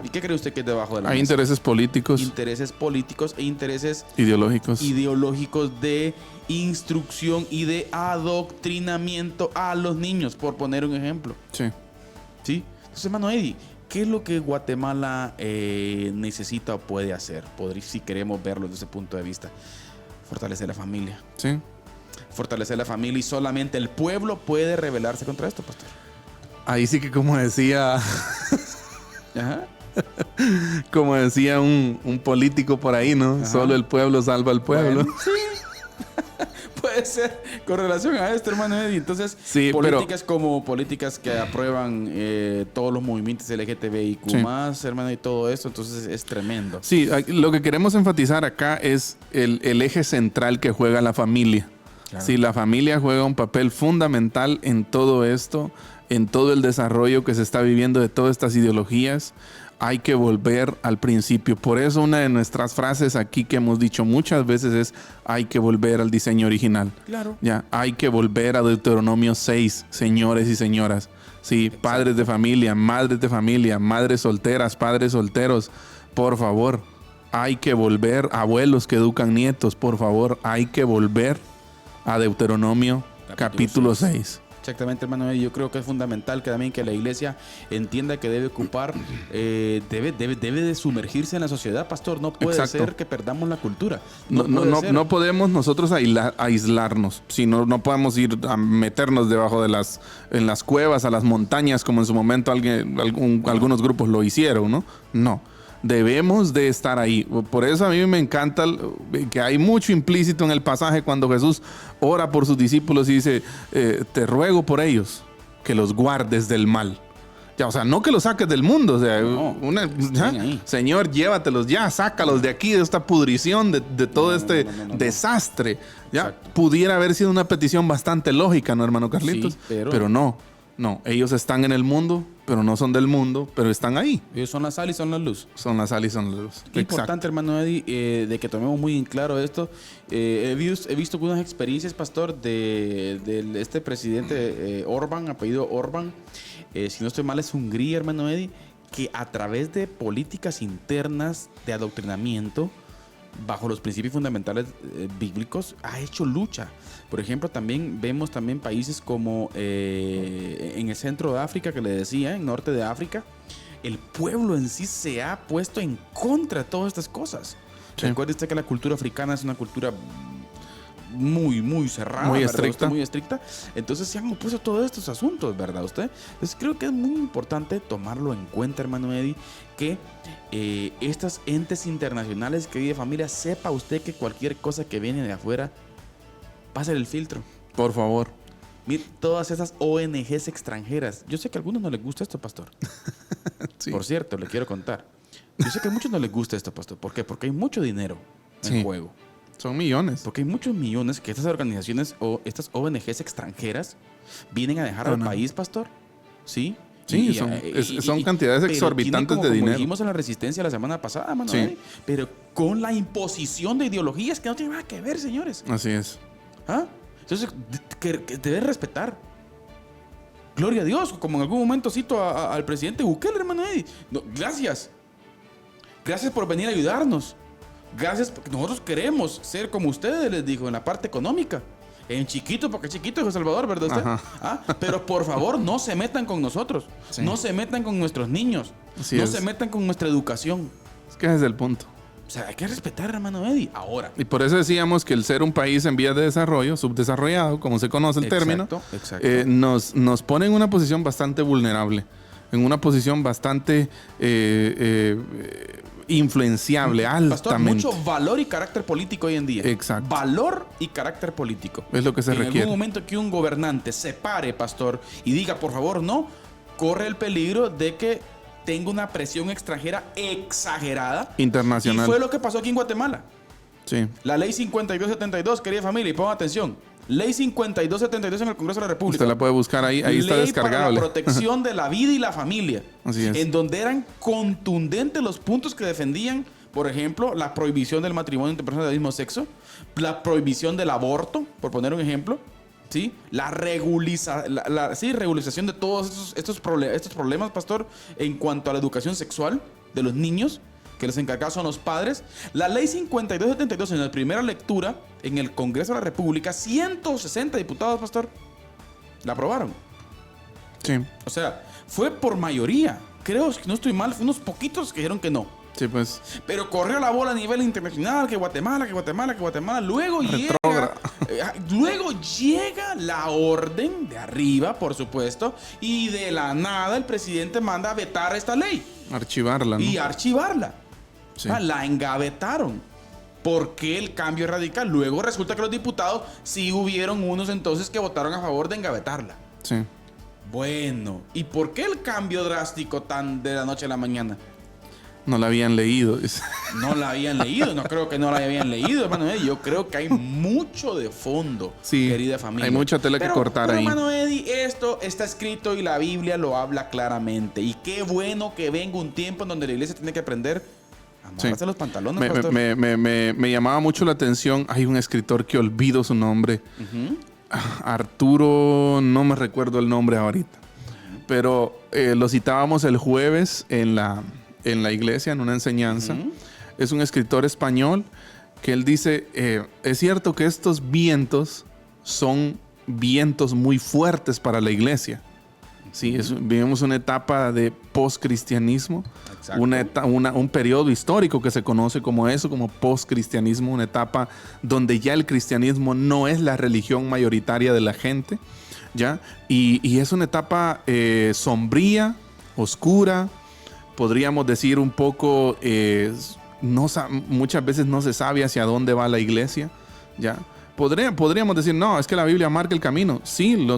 ¿Y qué cree usted que es debajo de la mesa? Hay intereses políticos. Intereses políticos e intereses ideológicos de instrucción y de adoctrinamiento a los niños, por poner un ejemplo. Sí. ¿Sí? Entonces, hermano Eddie, ¿qué es lo que Guatemala necesita o puede hacer? Si queremos verlo desde ese punto de vista. Fortalecer la familia. Sí. Fortalecer la familia, y solamente el pueblo puede rebelarse contra esto, pastor. Ahí sí que, como decía... Ajá. Como decía un político por ahí, ¿no? Ajá. Solo el pueblo salva al pueblo. Bueno, sí. Puede ser con relación a esto, hermano Eddie. Entonces, sí, políticas como políticas que aprueban todos los movimientos LGTBIQ+, sí, hermano, y todo eso, entonces es tremendo. Sí, lo que queremos enfatizar acá es el eje central que juega la familia. Claro. Sí, la familia juega un papel fundamental en todo esto, en todo el desarrollo que se está viviendo de todas estas ideologías. Hay que volver al principio. Por eso una de nuestras frases aquí que hemos dicho muchas veces es: hay que volver al diseño original. Claro. Ya, hay que volver a Deuteronomio 6, señores y señoras. Sí, exacto. Padres de familia, madres solteras, padres solteros, por favor, hay que volver. Abuelos que educan nietos, por favor, hay que volver a Deuteronomio capítulo 6. Exactamente, hermano. Yo creo que es fundamental que también que la iglesia entienda que debe ocupar, debe de sumergirse en la sociedad, pastor. No puede ser que perdamos la cultura. No podemos nosotros aislarnos. Si no podemos ir a meternos debajo en las cuevas, a las montañas, como en su momento algunos grupos lo hicieron, ¿no? No. Debemos de estar ahí. Por eso a mí me encanta que hay mucho implícito en el pasaje cuando Jesús ora por sus discípulos y dice: te ruego por ellos que los guardes del mal. Ya, o sea, no que los saques del mundo. O sea, Señor, llévatelos ya, sácalos de aquí, de esta pudrición, de todo este desastre. Ya, pudiera haber sido una petición bastante lógica, ¿no, hermano Carlitos? Sí, pero no. No, ellos están en el mundo, pero no son del mundo, pero están ahí. Ellos son la sal y son la luz. Son la sal y son la luz. Qué importante, hermano Eddie, de que tomemos muy en claro esto. He visto algunas experiencias, pastor, de este presidente Orbán, apellido Orbán. Si no estoy mal, es Hungría, hermano Eddie, que a través de políticas internas de adoctrinamiento, bajo los principios fundamentales bíblicos, ha hecho lucha. Por ejemplo, vemos países como en el centro de África, que le decía, en norte de África, el pueblo en sí se ha puesto en contra de todas estas cosas. Sí. Recuerde usted que la cultura africana es una cultura muy cerrada, muy estricta. Muy estricta. Entonces se han opuesto a todos estos asuntos, ¿verdad usted? Entonces creo que es muy importante tomarlo en cuenta, hermano Eddie, que estas entes internacionales, querida familia, sepa usted que cualquier cosa que viene de afuera, pase el filtro. Por favor. Mire, todas esas ONGs extranjeras. Yo sé que a algunos no les gusta esto, pastor. Sí. Por cierto, le quiero contar. Yo sé que a muchos no les gusta esto, pastor. ¿Por qué? Porque hay mucho dinero en juego. Son millones. Porque hay muchos millones que estas organizaciones o estas ONGs extranjeras vienen a dejar al país, pastor. ¿Sí? Sí, son cantidades exorbitantes de dinero. Como dijimos en la Resistencia la semana pasada, mano, sí. Pero con la imposición de ideologías que no tienen nada que ver, señores. Así es. ¿Ah? Entonces, que debe respetar. Gloria a Dios, como en algún momento cito al presidente Bukele, hermano Eddie. No, gracias. Gracias por venir a ayudarnos. Gracias, porque nosotros queremos ser como ustedes, les dijo, en la parte económica. En chiquito, porque chiquito es El Salvador, ¿verdad usted? ¿Ah? Pero por favor, no se metan con nosotros. Sí. No se metan con nuestros niños. No se metan con nuestra educación. Es que ese es el punto. O sea, hay que respetar, hermano Eddie, ahora. Y por eso decíamos que el ser un país en vías de desarrollo, subdesarrollado, como se conoce el término, nos pone en una posición bastante vulnerable, en una posición bastante influenciable, altamente. Pastor, mucho valor y carácter político hoy en día. Exacto. Valor y carácter político. Es lo que se requiere. En algún momento que un gobernante se pare, pastor, y diga, por favor, no, corre el peligro de que tenga una presión extranjera exagerada. Internacional. Y fue lo que pasó aquí en Guatemala. Sí. La ley 5272, querida familia, y pongan atención. Ley 5272 en el Congreso de la República. Usted la puede buscar ahí está descargable. Para la protección de la vida y la familia. Así es. En donde eran contundentes los puntos que defendían, por ejemplo, la prohibición del matrimonio entre personas del mismo sexo, la prohibición del aborto, por poner un ejemplo. ¿sí? La regularización de todos estos problemas, pastor, en cuanto a la educación sexual de los niños, que los encargados son los padres. La ley 5272 en la primera lectura en el Congreso de la República, 160 diputados, pastor, la aprobaron. Sí. O sea, fue por mayoría. Creo que no estoy mal, unos poquitos que dijeron que no. Sí, pues. Pero corrió la bola a nivel internacional, que Guatemala. Luego llega la orden de arriba, por supuesto, y de la nada el presidente manda a vetar esta ley. Archivarla, ¿no? Y archivarla. Sí. La engavetaron. ¿Por qué el cambio radical? Luego resulta que los diputados sí hubieron unos entonces que votaron a favor de engavetarla. Sí. Bueno, ¿y por qué el cambio drástico tan de la noche a la mañana? No la habían leído. No la habían leído, no creo que no la habían leído, hermano Eddie. Yo creo que hay mucho de fondo, sí, querida familia. Hay mucha tela que cortar ahí. Hermano Eddie, esto está escrito y la Biblia lo habla claramente. Y qué bueno que venga un tiempo en donde la iglesia tiene que aprender a amarrarse los pantalones, pastor. Me llamaba mucho la atención. Hay un escritor que olvido su nombre. Arturo, no me recuerdo el nombre ahorita. Pero lo citábamos el jueves en la iglesia, en una enseñanza. Es un escritor español que él dice, es cierto que estos vientos son vientos muy fuertes para la iglesia. Sí, vivimos una etapa de poscristianismo, un periodo histórico que se conoce como eso, como poscristianismo, una etapa donde ya el cristianismo no es la religión mayoritaria de la gente, ¿ya? Y es una etapa sombría, oscura, podríamos decir un poco, muchas veces no se sabe hacia dónde va la iglesia, ¿ya? Podríamos decir, no, es que la Biblia marca el camino. Sí,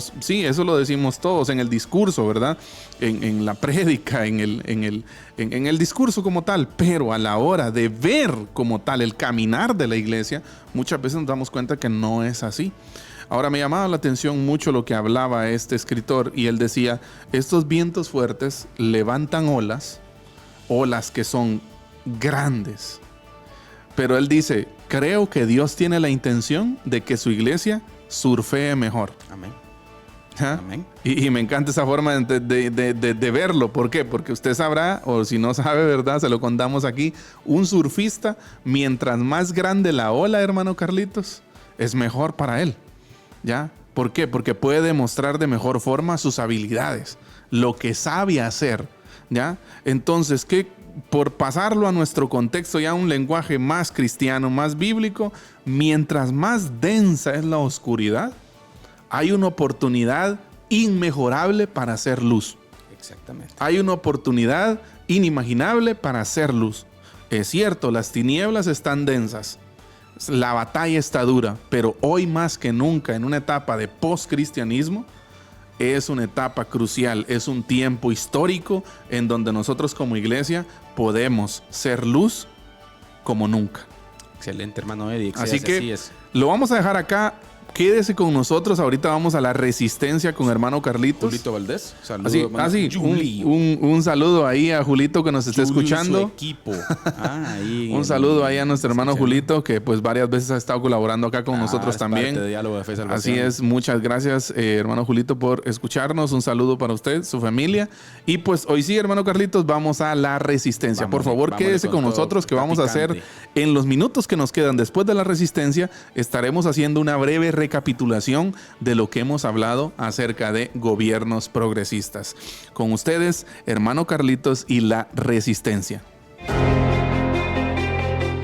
eso lo decimos todos en el discurso, ¿verdad? En la prédica, en el discurso como tal. Pero a la hora de ver como tal el caminar de la iglesia, muchas veces nos damos cuenta que no es así. Ahora, me llamaba la atención mucho lo que hablaba este escritor, y él decía, estos vientos fuertes levantan olas que son grandes. Pero él dice, creo que Dios tiene la intención de que su iglesia surfee mejor. Amén. ¿Ah? Amén. Y me encanta esa forma de verlo. ¿Por qué? Porque usted sabrá, o si no sabe, ¿verdad? Se lo contamos aquí. Un surfista, mientras más grande la ola, hermano Carlitos, es mejor para él. ¿Ya? ¿Por qué? Porque puede demostrar de mejor forma sus habilidades, lo que sabe hacer. ¿Ya? Entonces, por pasarlo a nuestro contexto, ya un lenguaje más cristiano, más bíblico, mientras más densa es la oscuridad, hay una oportunidad inmejorable para hacer luz. Exactamente. Hay una oportunidad inimaginable para hacer luz. Es cierto, las tinieblas están densas, la batalla está dura, pero hoy más que nunca, en una etapa de post-cristianismo, es una etapa crucial, es un tiempo histórico en donde nosotros como iglesia podemos ser luz como nunca. Excelente, hermano Eddie. Así que lo vamos a dejar acá. Quédese con nosotros. Ahorita vamos a la resistencia con hermano Carlitos. Julito Valdés. Saludos. Un saludo ahí a Julito que nos está escuchando. Su equipo. Un saludo ahí a nuestro hermano Julito, que pues varias veces ha estado colaborando acá con nosotros también. De Diálogo de Fe y Salvación. Así es. Muchas gracias, hermano Julito, por escucharnos. Un saludo para usted, su familia. Y pues hoy sí, hermano Carlitos, vamos a la resistencia. Por favor, quédese con nosotros, que vamos a hacer en los minutos que nos quedan después de la resistencia. Estaremos haciendo una breve recapitulación de lo que hemos hablado acerca de gobiernos progresistas. Con ustedes, hermano Carlitos y la resistencia.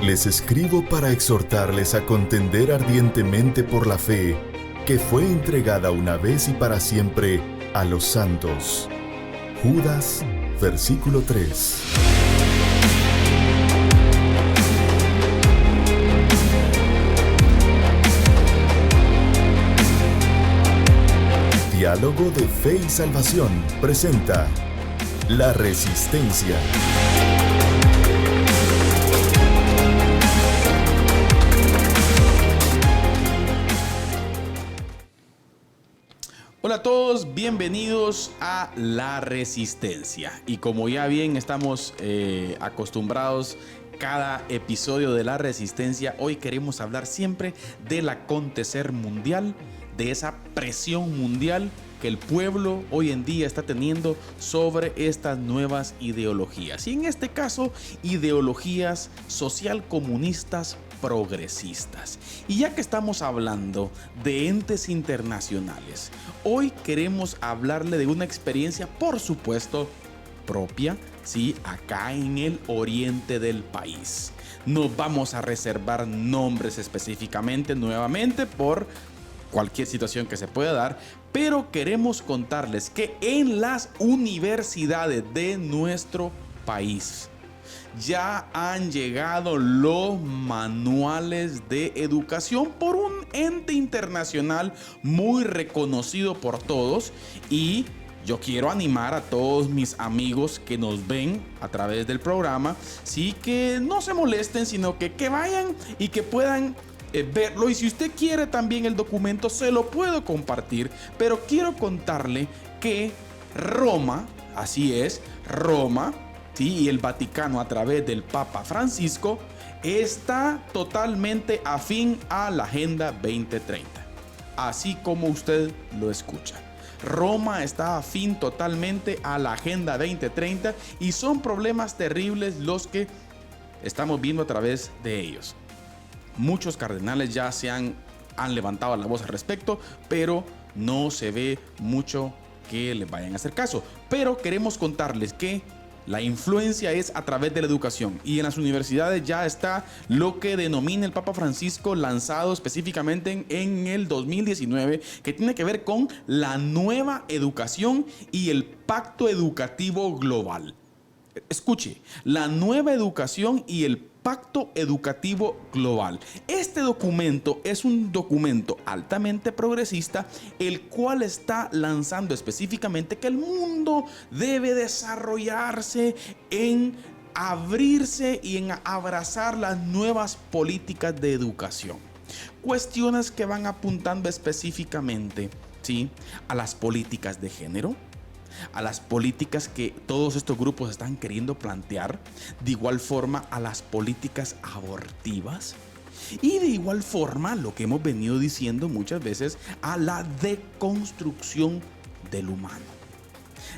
Les escribo para exhortarles a contender ardientemente por la fe que fue entregada una vez y para siempre a los santos. Judas, versículo 3. Diálogo de Fe y Salvación presenta La Resistencia. Hola a todos, bienvenidos a La Resistencia. Y como ya bien estamos acostumbrados cada episodio de La Resistencia, hoy queremos hablar siempre del acontecer mundial, de esa presión mundial que el pueblo hoy en día está teniendo sobre estas nuevas ideologías. Y en este caso, ideologías social comunistas progresistas. Y ya que estamos hablando de entes internacionales, hoy queremos hablarle de una experiencia, por supuesto, propia, sí, acá en el oriente del país. No vamos a reservar nombres específicamente nuevamente por cualquier situación que se pueda dar, pero queremos contarles que en las universidades de nuestro país ya han llegado los manuales de educación por un ente internacional muy reconocido por todos, y yo quiero animar a todos mis amigos que nos ven a través del programa, sí, que no se molesten, sino que vayan y que puedan verlo. Y si usted quiere también el documento, se lo puedo compartir, pero quiero contarle que Roma, así es, Roma, ¿sí?, y el Vaticano a través del Papa Francisco está totalmente afín a la Agenda 2030, así como usted lo escucha. Roma está afín totalmente a la Agenda 2030 y son problemas terribles los que estamos viendo a través de ellos. Muchos cardenales ya han levantado la voz al respecto, pero no se ve mucho que les vayan a hacer caso. Pero queremos contarles que la influencia es a través de la educación, y en las universidades ya está lo que denomina el Papa Francisco, lanzado específicamente en el 2019, que tiene que ver con la nueva educación y el pacto educativo global. Escuche, la nueva educación y el pacto educativo global. Este documento es un documento altamente progresista, el cual está lanzando específicamente que el mundo debe desarrollarse en abrirse y en abrazar las nuevas políticas de educación. Cuestiones que van apuntando específicamente, ¿sí?, a las políticas de género, a las políticas que todos estos grupos están queriendo plantear, de igual forma a las políticas abortivas, y de igual forma lo que hemos venido diciendo muchas veces, a la deconstrucción del humano.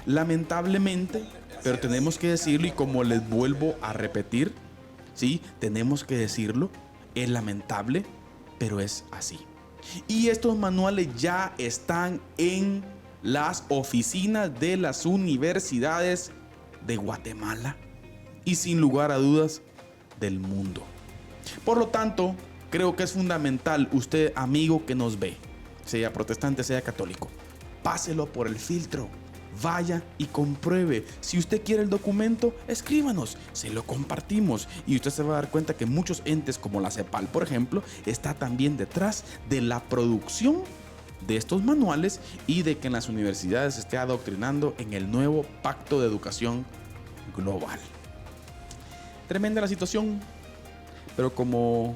Lamentablemente, pero tenemos que decirlo, y como les vuelvo a repetir, sí, tenemos que decirlo, es lamentable, pero es así. Y estos manuales ya están en las oficinas de las universidades de Guatemala y, sin lugar a dudas, del mundo. Por lo tanto, creo que es fundamental, usted, amigo que nos ve, sea protestante, sea católico, páselo por el filtro, vaya y compruebe. Si usted quiere el documento, escríbanos, se lo compartimos, y usted se va a dar cuenta que muchos entes como la CEPAL, por ejemplo, está también detrás de la producción de estos manuales y de que en las universidades se esté adoctrinando en el nuevo pacto de educación global. Tremenda la situación, pero como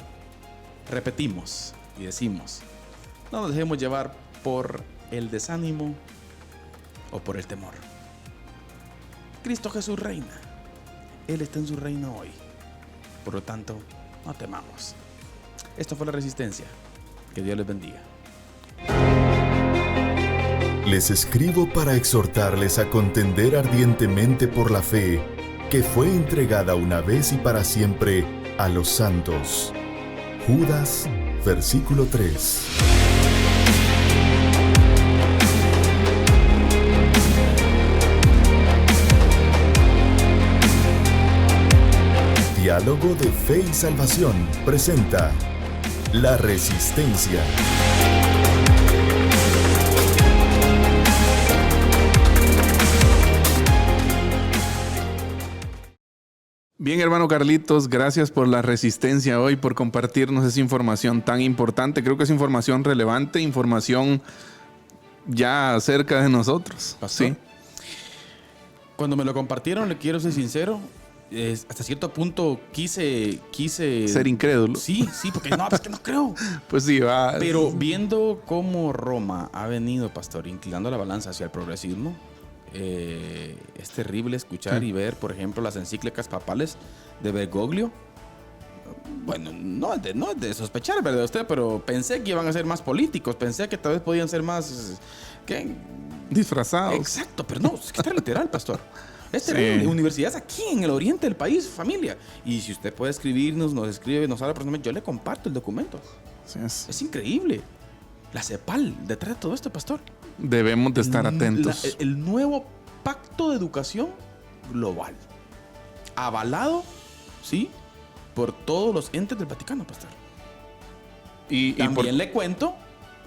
repetimos y decimos, no nos dejemos llevar por el desánimo o por el temor. Cristo Jesús reina, Él está en su reino hoy, por lo tanto, no temamos. Esto fue La Resistencia. Que Dios les bendiga. Les escribo para exhortarles a contender ardientemente por la fe que fue entregada una vez y para siempre a los santos. Judas, versículo 3. Diálogo de Fe y Salvación presenta La Resistencia. Bien, hermano Carlitos, gracias por la resistencia hoy, por compartirnos esa información tan importante. Creo que es información relevante, información ya cerca de nosotros. ¿Pastor? Sí. Cuando me lo compartieron, le quiero ser sincero, hasta cierto punto quise ser incrédulo. Sí, porque no, es que no creo. Pues sí, va. Pero viendo cómo Roma ha venido, pastor, inclinando la balanza hacia el progresismo, es terrible escuchar y ver, por ejemplo, las encíclicas papales de Bergoglio. Bueno, no es de sospechar, ¿verdad usted? Pero pensé que iban a ser más políticos. Pensé que tal vez podían ser más... ¿Qué? Disfrazados. Exacto, pero no, es que está literal, pastor. Es terrible. Universidades aquí en el oriente del país, familia. Y si usted puede escribirnos, nos escribe, nos habla personalmente, yo le comparto el documento. Así es. Es increíble. La CEPAL, detrás de todo esto, pastor. Debemos de estar atentos. El nuevo pacto de educación global. Avalado, ¿sí? Por todos los entes del Vaticano, pastor. Y también le cuento,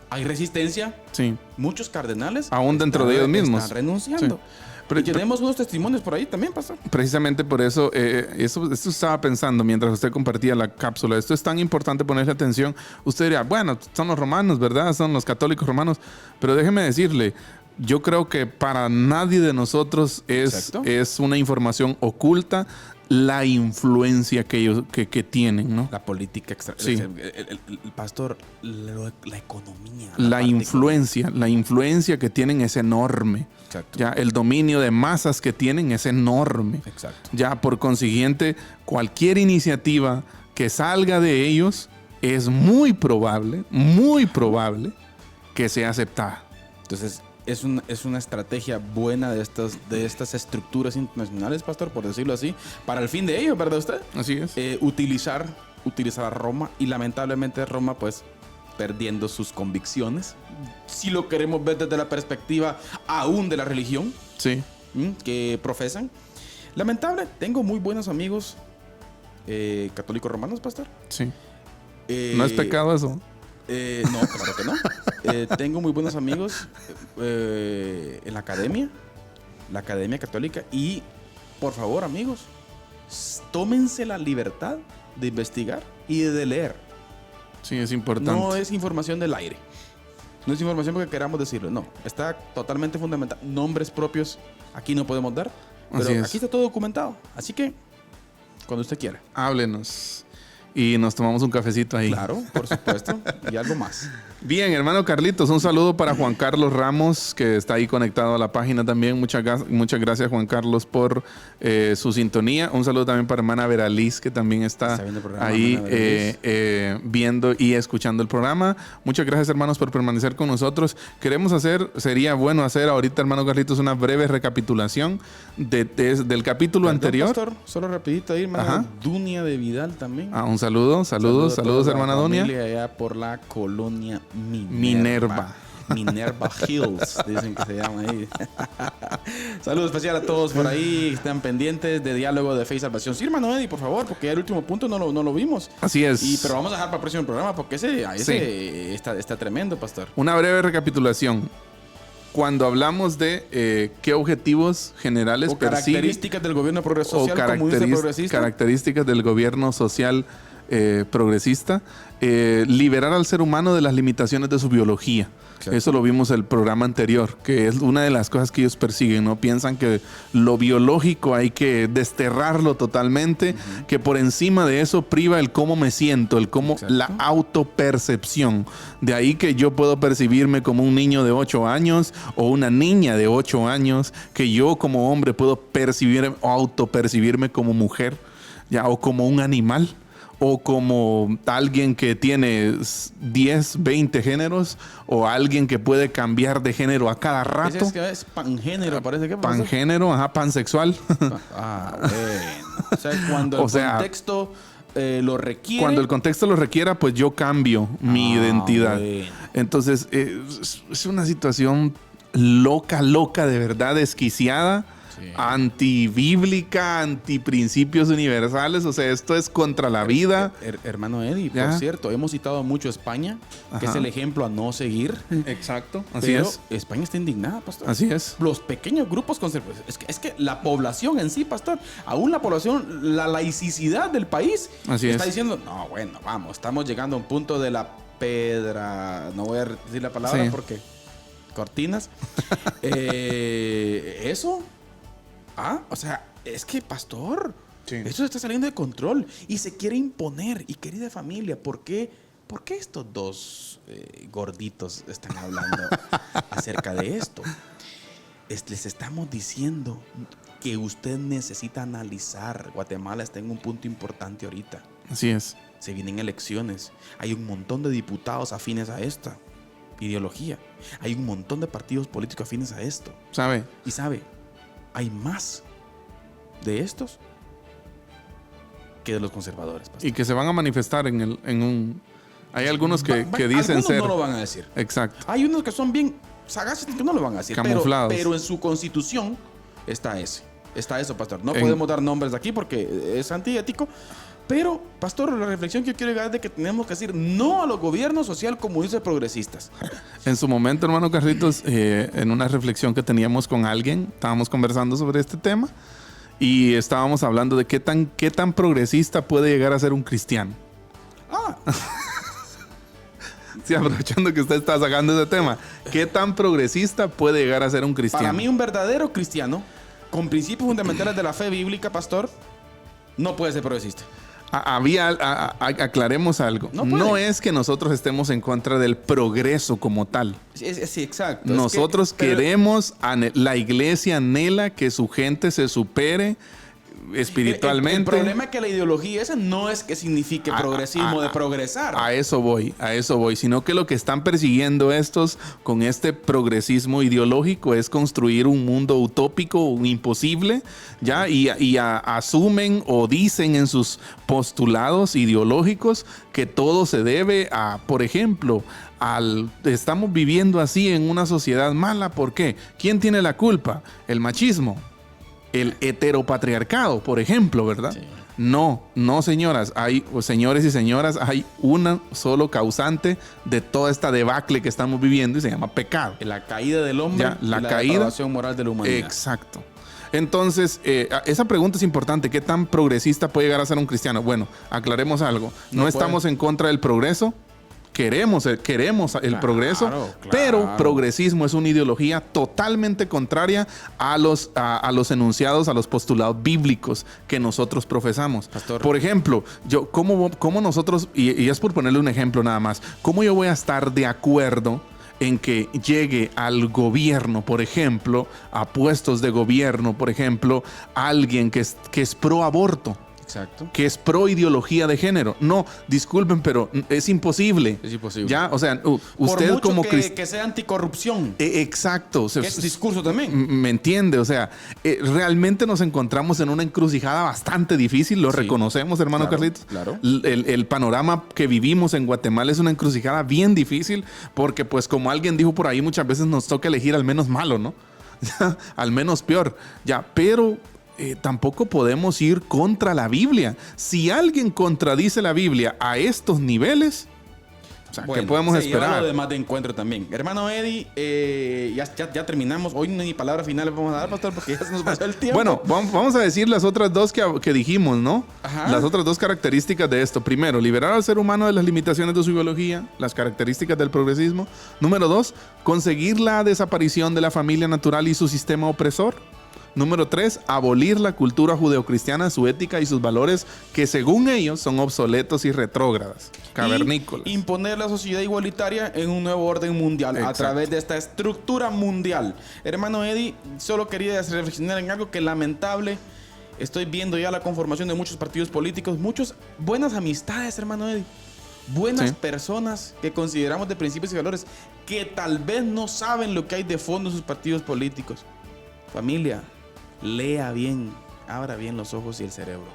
hay resistencia. Sí. Muchos cardenales aún dentro de ellos mismos están renunciando. Sí. Pero, y tenemos unos testimonios por ahí también, pastor. Precisamente por eso, esto estaba pensando mientras usted compartía la cápsula. Esto es tan importante ponerle atención. Usted diría, bueno, son los romanos, ¿verdad? Son los católicos romanos. Pero déjeme decirle, yo creo que para nadie de nosotros es una información oculta la influencia que ellos que tienen, ¿no? La política extra. Sí. El pastor, la economía. La influencia que tienen es enorme. Exacto. Ya, el dominio de masas que tienen es enorme. Exacto. Ya, por consiguiente, cualquier iniciativa que salga de ellos es muy probable que sea aceptada. Entonces, es una estrategia buena de estas estructuras internacionales, pastor, por decirlo así, para el fin de ellos, ¿verdad usted? Así es. Utilizar a Roma, y lamentablemente Roma, pues, perdiendo sus convicciones, si lo queremos ver desde la perspectiva aún de la religión, sí, que profesan. Lamentable, tengo muy buenos amigos católicos romanos, pastor. Sí. ¿No es pecado eso? No, claro que no. Tengo muy buenos amigos en la academia católica, y por favor, amigos, tómense la libertad de investigar y de leer. Sí, es importante. No es información del aire. No es información porque queramos decirlo. No, está totalmente fundamental. Nombres propios aquí no podemos dar, pero aquí está todo documentado. Así que, cuando usted quiera, háblenos y nos tomamos un cafecito ahí. Claro, por supuesto. Y algo más. Bien, hermano Carlitos, un saludo para Juan Carlos Ramos, que está ahí conectado a la página también. Muchas gracias, Juan Carlos, por su sintonía. Un saludo también para hermana Veraliz, que también está ahí viendo y escuchando el programa. Muchas gracias, hermanos, por permanecer con nosotros. Sería bueno hacer ahorita, hermano Carlitos, una breve recapitulación del capítulo anterior. Pastor, solo rapidito ahí, hermana Dunia de Vidal también. Saludos, hermana Dunia. Allá por la colonia Minerva Hills, dicen que se llama ahí. Saludos especial a todos por ahí. Están pendientes de Diálogo de Fe y Salvación. Sí, hermano Eddie, por favor, porque ya el último punto no lo vimos. Así es. Pero vamos a dejar para el próximo programa, porque ese está tremendo, pastor. Una breve recapitulación. Cuando hablamos de qué objetivos generales características del gobierno social, características del gobierno social progresista, liberar al ser humano de las limitaciones de su biología. Exacto. Eso lo vimos en el programa anterior, que es una de las cosas que ellos persiguen, ¿no? Piensan que lo biológico hay que desterrarlo totalmente, que por encima de eso priva el cómo me siento, la autopercepción. De ahí que yo puedo percibirme como un niño de 8 años o una niña de 8 años, que yo como hombre puedo autopercibirme como mujer, ya, o como un animal, o como alguien que tiene 10, 20 géneros, o alguien que puede cambiar de género a cada rato. Es pangénero, parece que pasa. Pangénero, pansexual. Bueno. O sea, cuando el contexto lo requiere. Cuando el contexto lo requiera, pues yo cambio mi identidad. Bueno. Entonces, es una situación loca, de verdad, desquiciada. Sí. Antibíblica, antiprincipios universales. O sea, esto es contra la vida. Hermano Eddie, por cierto, hemos citado mucho a España, que es el ejemplo a no seguir. Exacto, así pero es. España está indignada, pastor. Así es. Los pequeños grupos conservadores. Es que la población en sí, pastor, aún la población, la laicidad del país, está diciendo, no, bueno, vamos, estamos llegando a un punto de la pedra. No voy a decir la palabra porque cortinas. Eso. O sea, es que, pastor, eso está saliendo de control y se quiere imponer. Y querida familia, ¿por qué estos dos gorditos están hablando acerca de esto? Les estamos diciendo que usted necesita analizar. Guatemala está en un punto importante ahorita. Así es. Se vienen elecciones. Hay un montón de diputados afines a esta ideología. Hay un montón de partidos políticos afines a esto. ¿Sabe? Y hay más de estos que de los conservadores, pastor. Y que se van a manifestar en un... Hay algunos que dicen algunos ser... no lo van a decir. Exacto. Hay unos que son bien sagaces que no lo van a decir. Camuflados. Pero en su constitución está ese. Está eso, pastor. No podemos dar nombres de aquí porque es antiético. Pero, pastor, la reflexión que yo quiero llegar es de que tenemos que decir no a los gobiernos social comunistas progresistas. En su momento, hermano Carlitos, en una reflexión que teníamos con alguien, estábamos conversando sobre este tema y estábamos hablando de qué tan progresista puede llegar a ser un cristiano. Sí, aprovechando que usted está sacando ese tema, ¿qué tan progresista puede llegar a ser un cristiano? Para mí, un verdadero cristiano, con principios fundamentales de la fe bíblica, pastor, no puede ser progresista. Aclaremos algo. No es que nosotros estemos en contra del progreso como tal. Sí, exacto. Nosotros queremos, la iglesia anhela que su gente se supere espiritualmente. El problema es que la ideología esa no es que signifique progresismo de progresar. A eso voy, sino que lo que están persiguiendo estos con este progresismo ideológico es construir un mundo utópico, imposible, ¿ya? Y asumen o dicen en sus postulados ideológicos que todo se debe a, por ejemplo, estamos viviendo así en una sociedad mala. ¿Por qué? ¿Quién tiene la culpa? El machismo. El heteropatriarcado, por ejemplo, ¿verdad? Sí. No, señoras. Señores y señoras, hay una solo causante de toda esta debacle que estamos viviendo y se llama pecado. La caída del hombre y la depravación moral de la humanidad. Exacto. Entonces, esa pregunta es importante. ¿Qué tan progresista puede llegar a ser un cristiano? Bueno, aclaremos algo. No estamos en contra del progreso. Queremos el progreso, pero progresismo es una ideología totalmente contraria a los enunciados, a los postulados bíblicos que nosotros profesamos. Pastor. Por ejemplo, ¿cómo nosotros, y es por ponerle un ejemplo nada más, cómo yo voy a estar de acuerdo en que llegue al gobierno, por ejemplo, a puestos de gobierno, por ejemplo, alguien que es pro aborto? Exacto. Que es pro ideología de género? No, disculpen, pero es imposible. Es imposible. Ya, o sea, usted por mucho como que sea anticorrupción. Exacto. O sea, que es discurso también. ¿Me entiende? O sea, realmente nos encontramos en una encrucijada bastante difícil. Lo reconocemos, hermano Carlitos. Claro. El panorama que vivimos en Guatemala es una encrucijada bien difícil porque, pues, como alguien dijo por ahí, muchas veces nos toca elegir al menos malo, ¿no? Al menos peor. Ya, pero... tampoco podemos ir contra la Biblia. Si alguien contradice la Biblia a estos niveles, o sea, ¿qué podemos esperar? Lo demás de encuentro también. Hermano Eddie, ya terminamos. Hoy ni palabras finales vamos a dar, pastor, porque ya se nos pasó el tiempo. Bueno, vamos a decir las otras dos que dijimos, ¿no? Ajá. Las otras dos características de esto. Primero, liberar al ser humano de las limitaciones de su biología, las características del progresismo. Número 2, conseguir la desaparición de la familia natural y su sistema opresor. Número 3, abolir la cultura judeocristiana, su ética y sus valores que según ellos son obsoletos y retrógradas, cavernícolas. Y imponer la sociedad igualitaria en un nuevo orden mundial. Exacto. A través de esta estructura mundial. Hermano Eddie, solo quería reflexionar en algo que lamentable. Estoy viendo ya la conformación de muchos partidos políticos, muchas buenas amistades, hermano Eddie. Buenas personas que consideramos de principios y valores que tal vez no saben lo que hay de fondo en sus partidos políticos. Familia, lea bien, abra bien los ojos y el cerebro.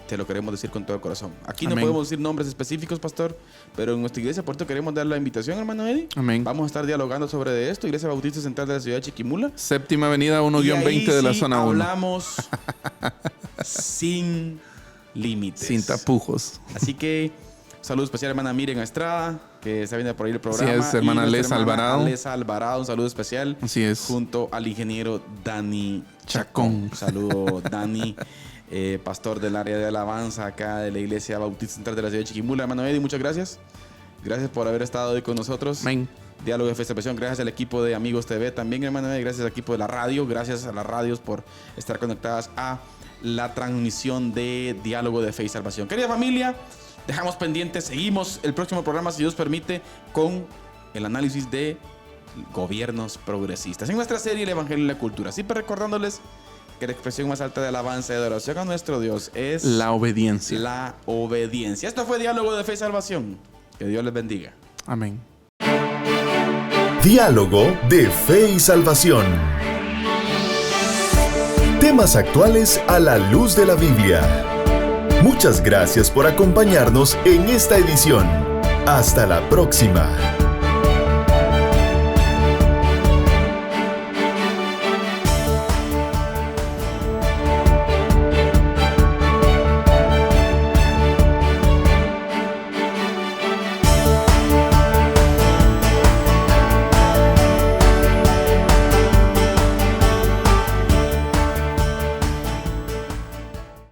Te lo queremos decir con todo el corazón. Aquí no podemos decir nombres específicos, pastor, pero en nuestra iglesia Puerto queremos dar la invitación, hermano Eddie. Amén. Vamos a estar dialogando sobre esto. Iglesia Bautista Central de la ciudad de Chiquimula. Séptima Avenida 1-20 de la zona 1. Hablamos sin límites. Sin tapujos. Así que saludo especial a hermana Miren Estrada, que se viene por ahí el programa. Así es, hermana Alesa Alvarado. Alesa Alvarado, un saludo especial. Así es. Junto al ingeniero Dani Chacón. Un saludo, Dani, pastor del área de alabanza acá de la Iglesia Bautista Central de la ciudad de Chiquimula. Hermano Eddie, muchas gracias. Gracias por haber estado hoy con nosotros. Amén. Diálogo de Fe y Salvación. Gracias al equipo de Amigos TV también, hermano Eddie. Gracias al equipo de la radio. Gracias a las radios por estar conectadas a la transmisión de Diálogo de Fe y Salvación. Querida familia, dejamos pendientes, seguimos el próximo programa, si Dios permite, con el análisis de gobiernos progresistas en nuestra serie El Evangelio y la Cultura. Siempre recordándoles que la expresión más alta de alabanza y de adoración a nuestro Dios es la obediencia. La obediencia. Esto fue Diálogo de Fe y Salvación. Que Dios les bendiga. Amén. Diálogo de Fe y Salvación. Temas actuales a la luz de la Biblia. Muchas gracias por acompañarnos en esta edición. Hasta la próxima.